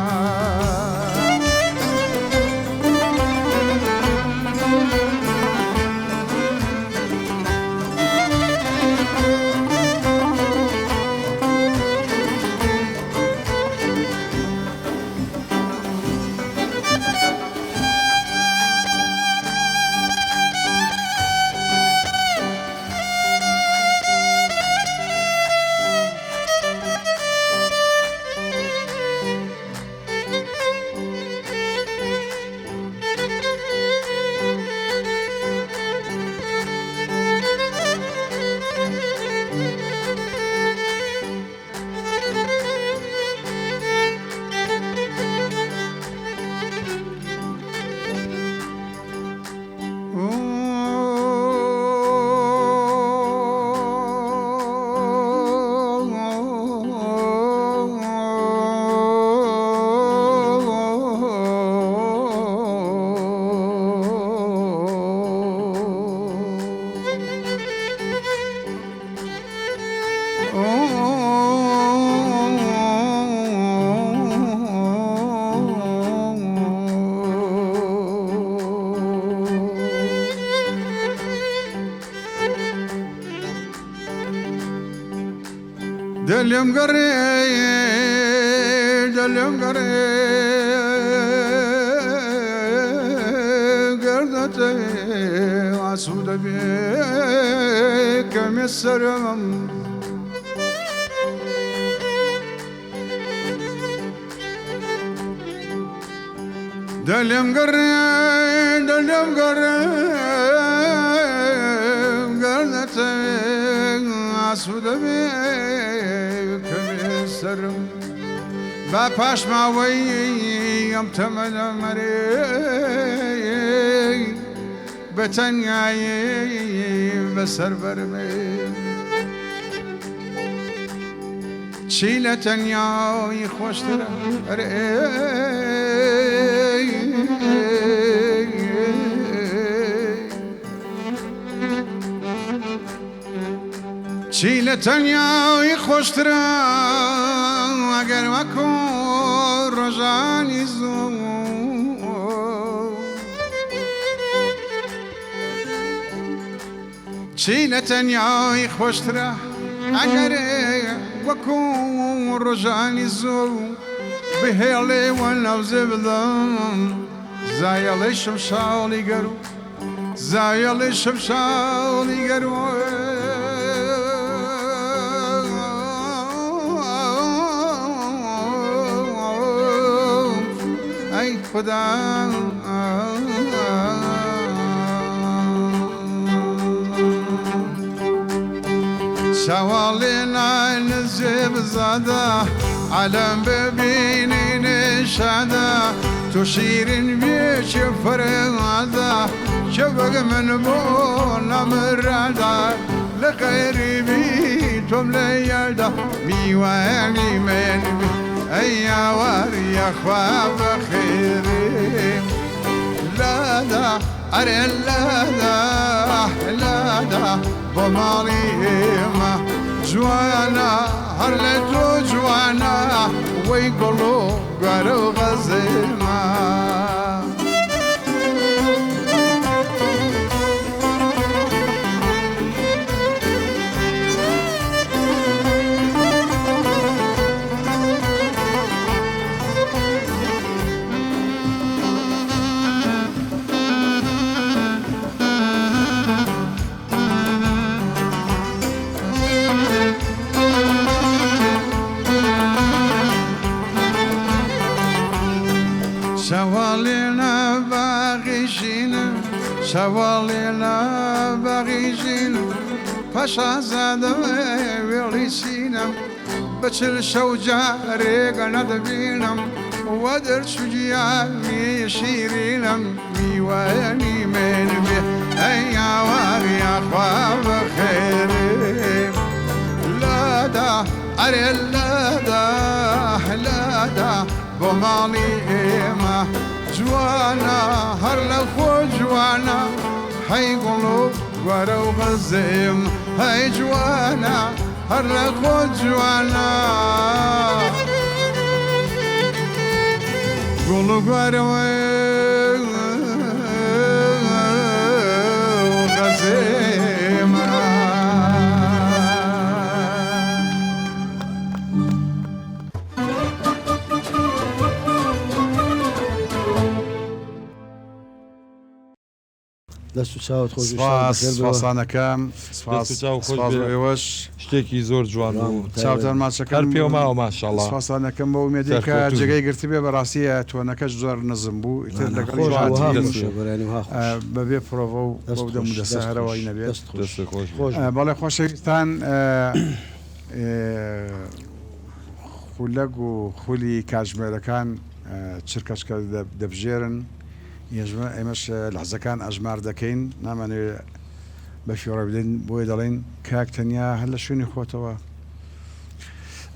دليم قريب قردتي عسود بيك مسرم دليم قريب قردتي عسود بيك مسرم با پاش ماویم تمن مری بتنیایی بسر برمی چیل تنیایی خوشتر چیل تنیایی خوشتر اگر وکن رجانی زو چیل تنیایی خوشتر اگر وکن رجانی زو بهیلی و نوزه بدم زایلی شمشالی گرو زایلی شمشالی گرو خدا شوالينا نزيب زادا علم ببيني نشادا تشير بيش فرغادا شبق من بونا مرادا لغيري توم ليالدا ميواني من أي واري يا أخوة بخيري لا دا أري لا دا بماليما جوانا هرلتو جوانا ويقولوا قالوا غزيما شوالي چاوەڵێنا بەغیژینم پەشا زادەوێ وێڵی سینەم بەچل شەو جارێگە نەدەبینم وە دەرچوجیانی شیرینم میوانی من بێ ئەی یاواری ئەخوا بەخێرێ لادا ئەرێ لادا بۆ ماڵی ئێمە جوانە هەر لە خۆ جوانە هەی گوڵ و گوارە و بەزێم هەی جوانە هەر لە خۆ جوانە گوڵ و گوارەوە بەزێمە دەست و چاوت خۆش سپاسانەکەم ئێوەش شتێکی زۆر جوان بوو چاوتان ماچەکان پێ ماوە ماشەڵڵا سپاسانەکەم بە ومێدێکە جێگەی گرتی بێ بەڕاستیە تۆنەکەش زۆر نزم بوو بەبێ پرۆڤە و دەم دەسەهرەوەی نەبێت بەڵێ خۆشەویستان خولەک و خولی کاتژمێرەکان چرکەشکە دەبژێرن ئێمەش لەحزەکان ئەژمار دەکەین نامانێت بە فیۆڕە بدەین بۆی دەڵێن کاک تەنیا هەر لە شوێنی خۆتەوە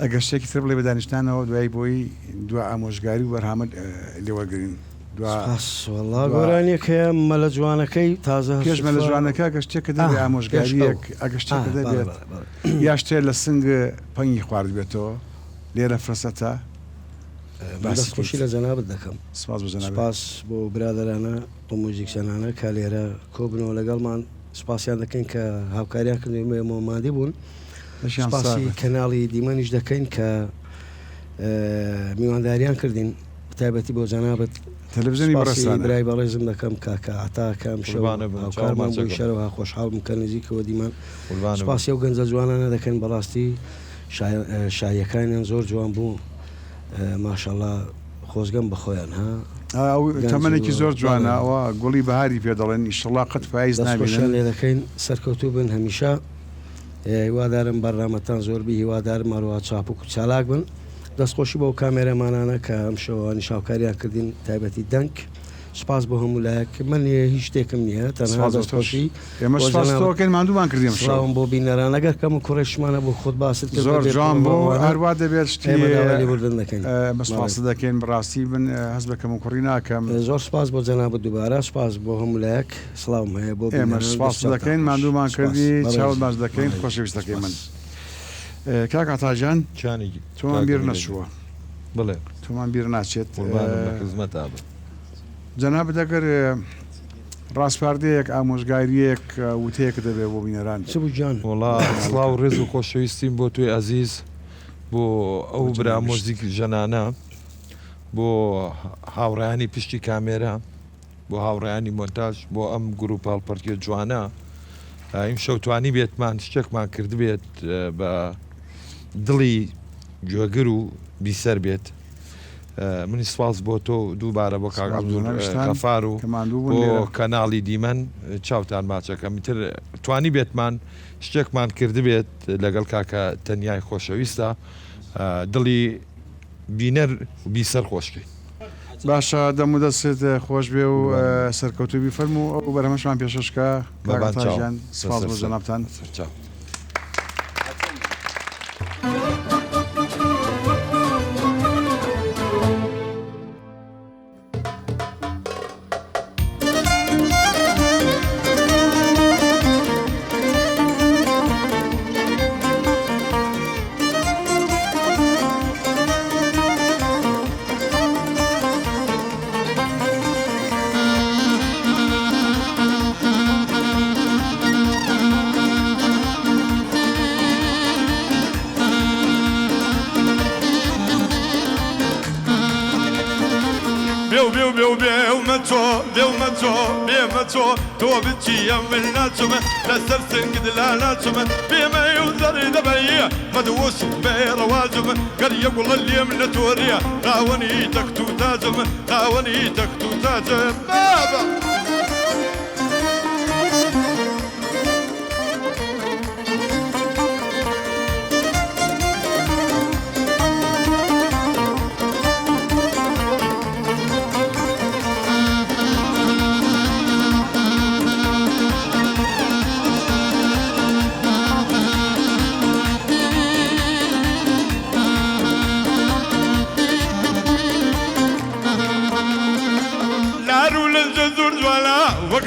ئەگەر شتێکی تر بڵێ بە دانیشتانەوە دوای بۆی دو ئامۆژگاری و بەرهامە لێوەگرین گۆرانیەک هەیە مەلە جوانەکەی تازە پێش مەلە جوانەکە گە شتێکە دەبێت ئامۆژگاریەک ئەگە شتێکە دەبێت یا شتێ لە سنگ پەنگی خوارد بێتەوە لێرە فرەسەتە دەستخۆشی لە جەنابەت دەکەم سپاس بۆ برادرانە بۆ موزیکسەنانە کە لێرە کۆبنەوە لەگەڵمان سپاسیان دەکەین کە هاوکاریان کردێمە مامادی بوون سپاسی کەناڵی دیمەنیش دەکەین کە میوانداریان کردین تایبەتی بۆ جەنابەت تەلەڤیزیۆنی بەڕێستان برای بەڕێزم دەکەم کاکە ئاتاکەم شەوکارمان بۆی شەرەوە خۆشحاڵ بکە نزیکەوە دیمان سپاسی و گەنجە جوانانە دەکەن بەڕاستی شایەکانیان زۆر جوان بوو ماشەڵڵا خۆزگەم بەخۆیان ها تەمەێکی زۆر جوانە ئەوە گوڵی بەهاری پێ دەڵێن ئیشەڵا قەت پاییز نابێن لێ دەکەین سەرکەوتوو بن هەمیشە هیوادارم بەرنامەتان زۆربی هیوادارم ئەروە چاپک و چالاک بن دەستخۆشی بۆ کامێرەمانانە کە ئەم شەوانی شاوکاریان کردین تایبەتی دەنگ سپاس بۆ هەمولایەک من هیچ شتێکم نییە تەنها دەستخۆشی ئێمەکەین مادوومان کردیم شڵاوم بۆ بینەرانەگەر کەم و کوڕێشمانە بۆ خۆت باست زۆر جوان بۆ هەروە دەبێت بردن دەکەین مەسپاس دەکەین بڕاستی بن هەست بەکەم و کوڕی ناکەم زۆر سپاس بۆ جەنابەت دووبارە سپاس بۆ هەمولایەک سڵاوم هەیە بۆ ئێمە سپاس دەکەین مادوومان کردی چاوت باش دەکەین خۆشەویستەکەی من کاک ئاتاجان تۆمان بیر نەچووە بڵێ تۆمان بیر ناچێت خزمەتا جەنابەت ئەگەر ڕاستپاردەیەک ئامۆژگاریەک وتەیەک دەبێت بۆ بینەران چ بوو گیان وڵا سڵاو ڕێز و خۆشەویستیم بۆ توی ئەزیز بۆ ئەو برا مۆزیک ژەنانە بۆ هاوڕێیانی پشتی کامێرە بۆ هاوڕێیانی مۆنتاژ بۆ ئەم گروپ هەڵپەرتیە جوانە ئیم شەوتوانی بێتمان شتێکمان کرد بێت بە دڵی گوێگر و بیسەر بێت منی سپاس بۆ تۆ دووبارە بۆ کاک عەبدولغەفار و بۆ کەناڵی دیمەن چاوتان ماچەکەم تر توانی بێتمان شتێکمان کرد بێت لەگەڵ کاکە تەنیای خۆشەویستە دڵی بینەر بیسەر خۆشکەین باشە دەم و دەستێت خۆش بێ و سەرکەوتوبی فەرم و ئەو بەرهەمەشمان پێشەشکە کاکەتاژیان سپاس بۆ جەنابتان چاو تۆ بچیە من ناچمە لەسەر سنگت لا ناچمە پێمە و زەری دەبەیە مەدووس بێڕەوازمە گەریە گوڵە لێم لە تۆریە قاوەنی تەخت و تاجمە قاوەنی تەخت و تاجە بابە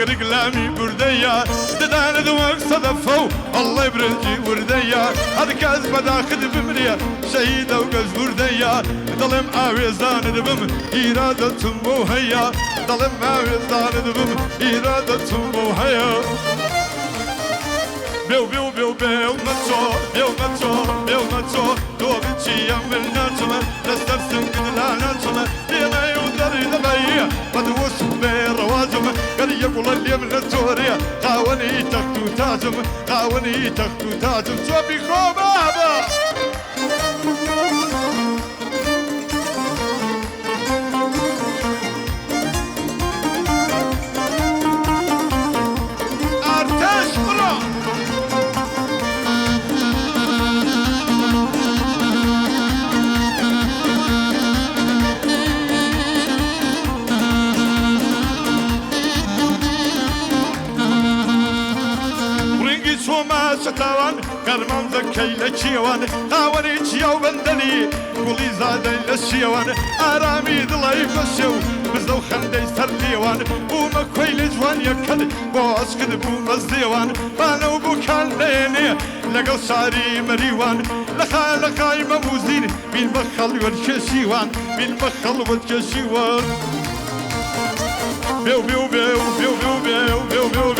قرقلامي برديا ددان دوك صدفو الله يبرنجي ورديا هذا كاز بداخد بمريا شهيدة وقز ورديا ظلم آويزان دبم إرادة موهيا ظلم آويزان دبم إرادة موهيا بيو بيو بيو بيو ماتشو بيو ماتشو بيو ماتشو دو بيتشي يعمل ناتشما نستر سنقد لا ناتشما ديما يودر دبايا مدوس بيرواجم قال يقول اللي من التوريا قاوني تختو تاجم قاوني تختو تاجم شوفي خوبابا ارتش برا شتاوان كرمان ذكي لشيوان قاوني تشيو بندني قولي زادي لشيوان آرامي دلاي فشو بزو خندي سرليوان بوما كويل جوان يكد بوش كد بوما زيوان بانو بوكان ليني لقل شعري مريوان لخاي مموزين من بخل والكشيوان من بخل والكشيوان بيو بيو بيو بيو بيو بيو بيو بيو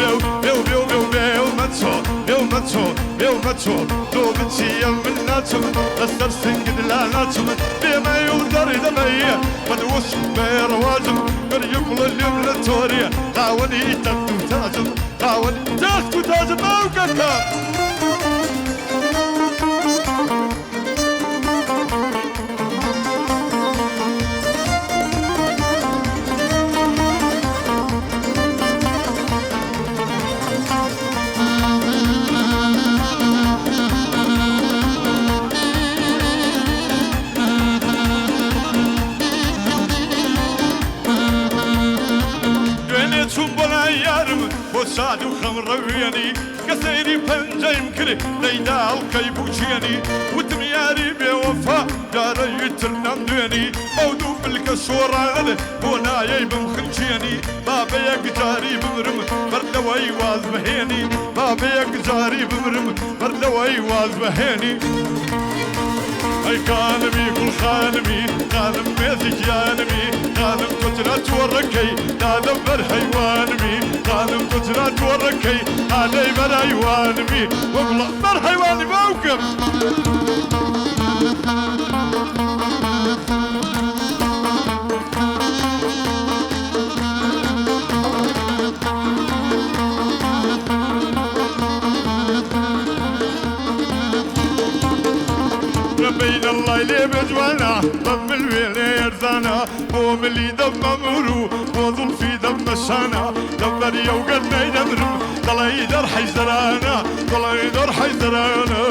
بيو بيو بيو بيو ماتشو بيو ماتشو بيو ماتشو دو بنتي من ناتشو أستر سنقد لا ناتشو بيما يودر دمية مدوس بيرواجم قد يقول اليوم للتورية قاوني تختو تاجم قاوني تختو تاجم موقفك ساد وخمر وياني كسيري بنجا يمكري ليدا الكيبوشياني وتمياري بوفا داري يترنم دواني مودو بالكسورة غد بونا يبم خنشياني بابا يقجاري بمرم بردوي واز بهيني بابا يقجاري بمرم بردوي واز بهيني اي خانمي كل خانمي خانم ميزي جانمي خانم كترات وركي خانم بر حيوانمي خانم كترات وركي علي بر حيوانمي وبلا بر حيواني موكب بين الليل بجوانا ضم الويل يرزانا قوم اللي دم مرو وظل في دم الشانا دمر يوقد ما يدمرم طلع يدر حيزرانا طلع يدر حيزرانا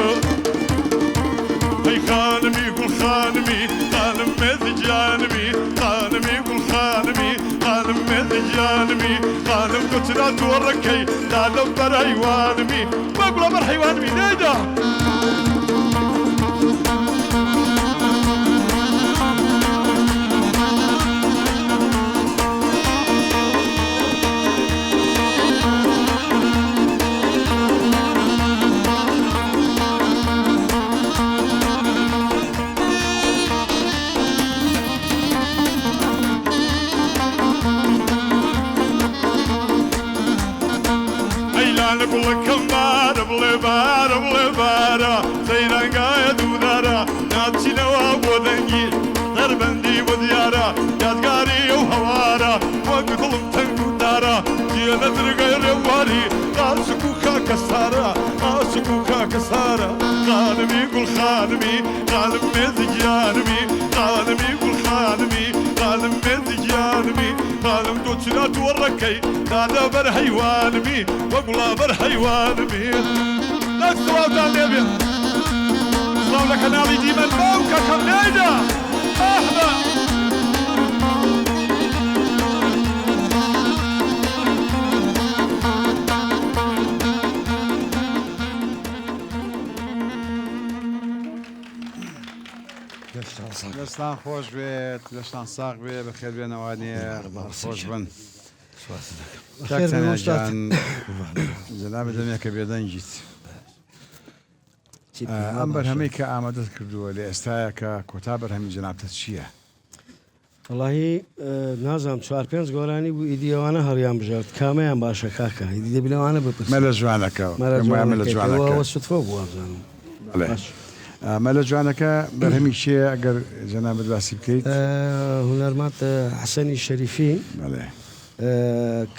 هي خانمي كل خانمي خانم ميزي جانمي خانمي كل خانمي خانم ميزي جانمي خانم كترات وركي لا دمر حيوانمي بقول امر حيوانمي نيدا بقول كمار بلبارة بلبارة سيران قايد ودارة ناتشي نواب ودنجي دربندي وديارة يادقاري وهوارة وقتلم تنكو دارة جينا درقاي رواري قاسكوكا كسارة قاسكوكا كسارة خانمي قول خانمي خانم ميزي جانمي خانمي قول خانمي خانم ميزي جانمي خانم دوتشنا توركي هذا بر حيوانمي وقول بر حيوانمي لا تسوى دانيبيا سلام لك نالي ديما الموكا كمنيدا احبا دەستان خۆش بێت دەستان ساغ بێ بەخێر بێنەوانێ خۆش بن خێر بێ ئۆستاد. جەنابە دەمێکە بێدەنگیت ئەم بەرهەمەی کە ئامادەت کردووە لە ئێستاە کە کۆتا بەرهەمی جەنابەت چییە؟ وڵی نازانم 4-5 گۆرانی بوو ئیدیەوانە هەڵیان بژات کامیان باشە کاکە ئیدی دەبی لەوانە بپرس مەلە جوانەکە سوتفۆ بوو ئەزانم مەلە جوانەکە بەرهەمی چیە ئەگەر جەنابەت باسی بکەیت؟ هونەرمات حەسەنی شەریفی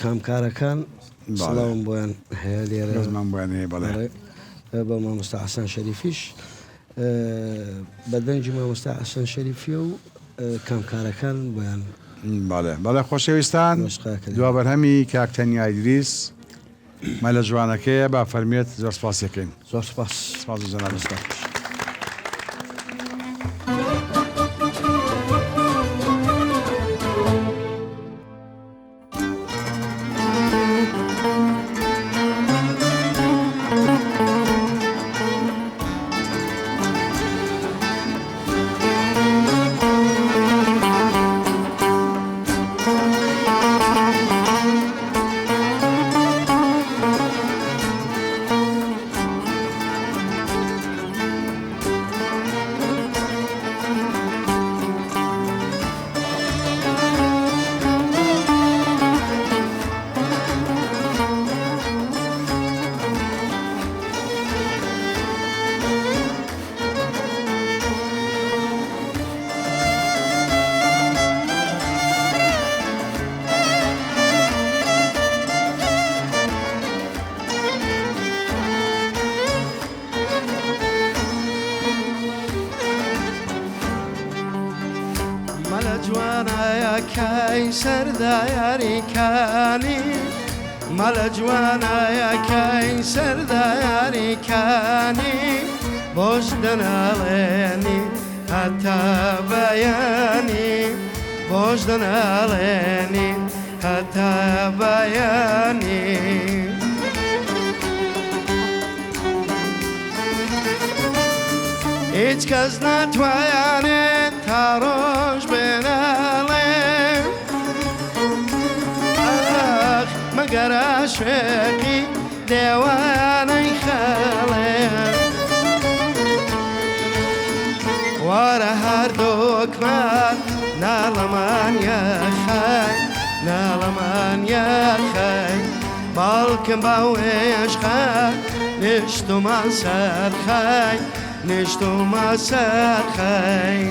کامکارەکان سڵاوم بۆیان هەیە لێرە ڕزمان بۆیان هەیە بەڵێ بە مامۆستا حەسەن شەریفیش بەدەنجی مامۆستا حەسەن شەریفیە و کامکارەکان بۆیان بەڵێ خۆشەویستان دوا بەرهەمی کاکتەنیا ئیدریس مەلە جوانەکەیە با فەرمێت زۆر سپاسیەکەین زۆر سپاس جەنابەت. جوانایەکەی سەردایاریکانی مەلە جوانایەکەی سەردایاریکانی بۆش دەناڵێنی هەتا بەیانی بۆش دەناڵێنی هەتا بەیانی هیچ کەس ناتوانێت تا ڕۆژ بێناڵێ ئەخ مەگەر عاشێقی دێوانەی خەڵێ وارە هەردووکمان ناڵەمان یەخەی ناڵەمان یەخەی باڵکم باوێشخەی نیشتومان سەرخەی نیشتومە سەرخەی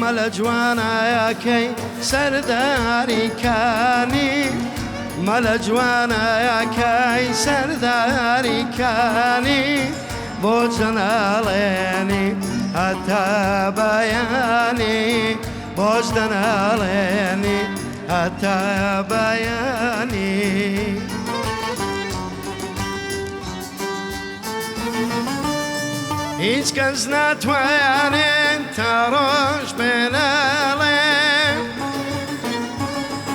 مەلە جوانایەکەی سەرداریکانی مەلە جوانایەکەی سەرداریکانی بۆ جەناڵێنی هەتا بەیانی بۆش دەناڵێنی هەتا بەیانی هیچ کەس ناتوانێت تا ڕۆژ بێناڵێ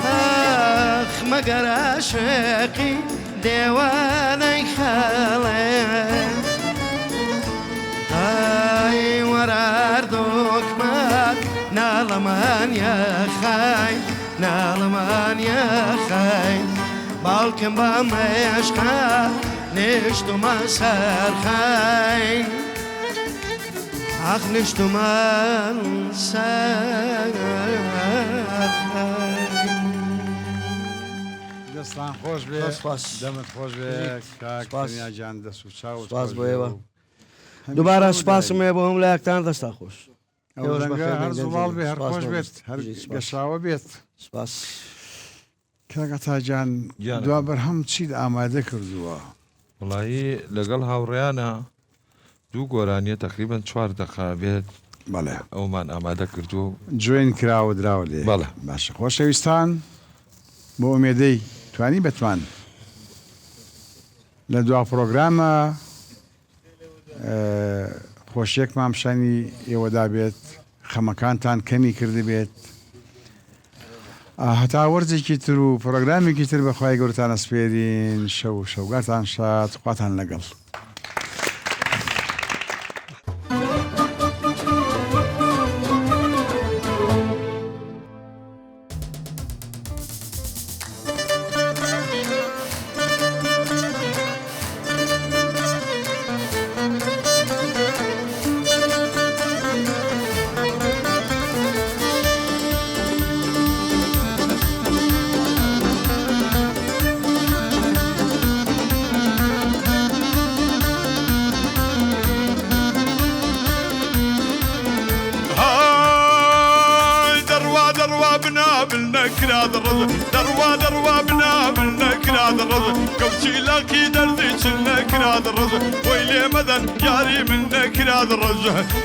ئەخ مەگەر عاشێقی دێوانەی خەڵێ ئای وەرە هەردووکمان ناڵەمان یەخەی ناڵەمان یەخەی باڵکم بە مێشکە نیشتومە سەرخەی ئەخ نیشتومان سەرخەی دەستان خۆش بێ سپاس. دەمت خۆش بێ کاک سپاس. تەنیاجان دەست و چاو سپاس بۆ ئێوە دووبارە سپاسم هەیە بۆ هەم لایەکتان دەستا خۆش ئەو دەنگە هەر زوڵاڵ بێ هەر خۆش بێت هەر گەشاوە بێت سپاس کاگەتاجان گیانە. دوا بەرهەم چیت ئامادە کردووە وڵایی لەگەڵ هاوڕێیانە دوو گۆرانیە تقریبان 4 دقا بێت بەڵێ ئەومان ئامادە کردو جوێن کراوە دراوە لێ بەڵێ. باشە خۆشەویستان بۆ ئومێدەی توانی بتوان لە دوا پرۆگرامە خۆشیەکمان پیشانی ئێوەدا بێت خەمەکانتان کەمی کرده بێت هەتا وەرزێکی تر و پرۆگرامێکی تر بەخوای گەورتان ئەسپێرین شەو شەوگاتان شاد خواتان لەگەڵ كراد الرز دروا بنا بالنا كراد الرز كوشي لاكي دردي شلنا كراد الرز ويلي مدن ياري منا كراد الرز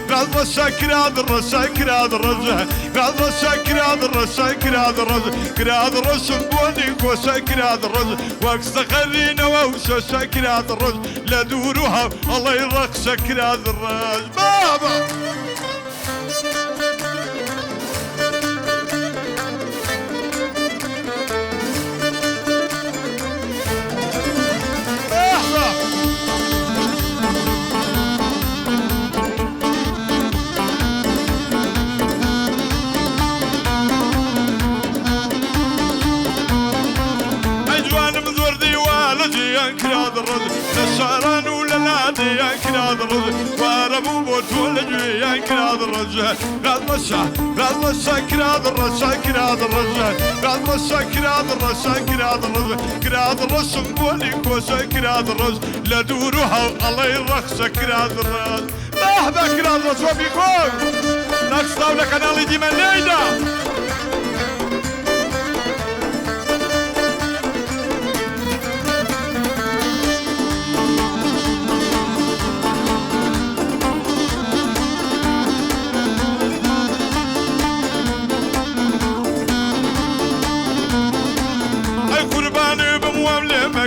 كراد رشا كراد الرشا كراد الرز كراد رشا كراد الرشا كراد الرز كراد الرز بوني كوشا كراد الرز واكس خلينا ووشا كراد الرز لا دوروها الله يرقص كراد الرز بابا كراد الرز للشعران ولا نادي يا كراد الرز واربو بوت ولا جوي يا كراد الرز كراد رشا كراد الرشا كراد الرز كراد رشا كراد الرشا كراد الرز كراد الرز بولي كوسا كراد الرز لا دوروها الله يرخص كراد الرز مرحبا كراد الرز وبيكون نقصنا ولا كنالي ديما ليدا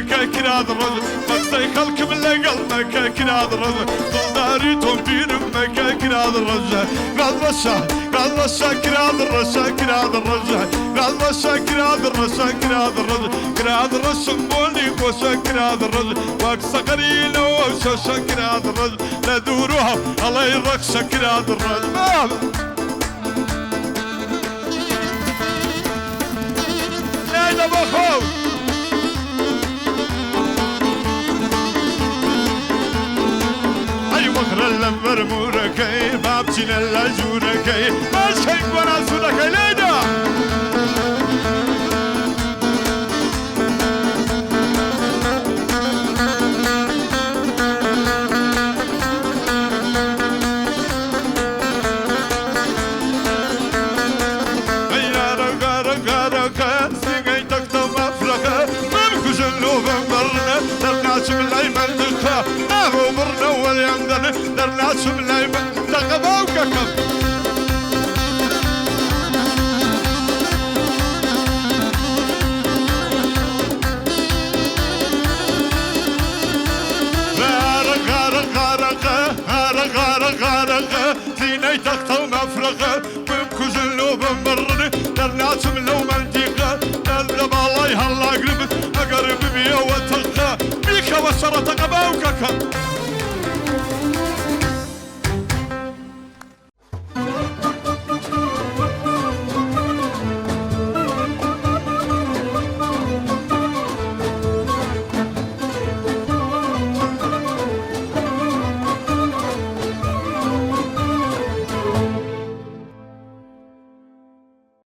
مكا كراد الرز مقصي خلق من لقل مكا كراد الرز ضلداري تنبير مكا كراد الرز كراد رشا كراد الرشا كراد الرز كراد رشا كراد الرشا كراد الرز كراد الرش مبولي كوشا كراد الرز واقصى قرينا وشاشا كراد الرز لا دوروها الله يرقص كراد الرز لا بخوف مخر اللمبر موركي بابتين اللجوركي ماش كيف وانا سودك ليدا درناش ملاي تقبوا ككم غارق زيني تقطو مفرقة بكوزلو بمرني درناش ملو منطقة دلب الله يهلا قرب أقرب بيا وتقى بيك وشرة تقبوا ككم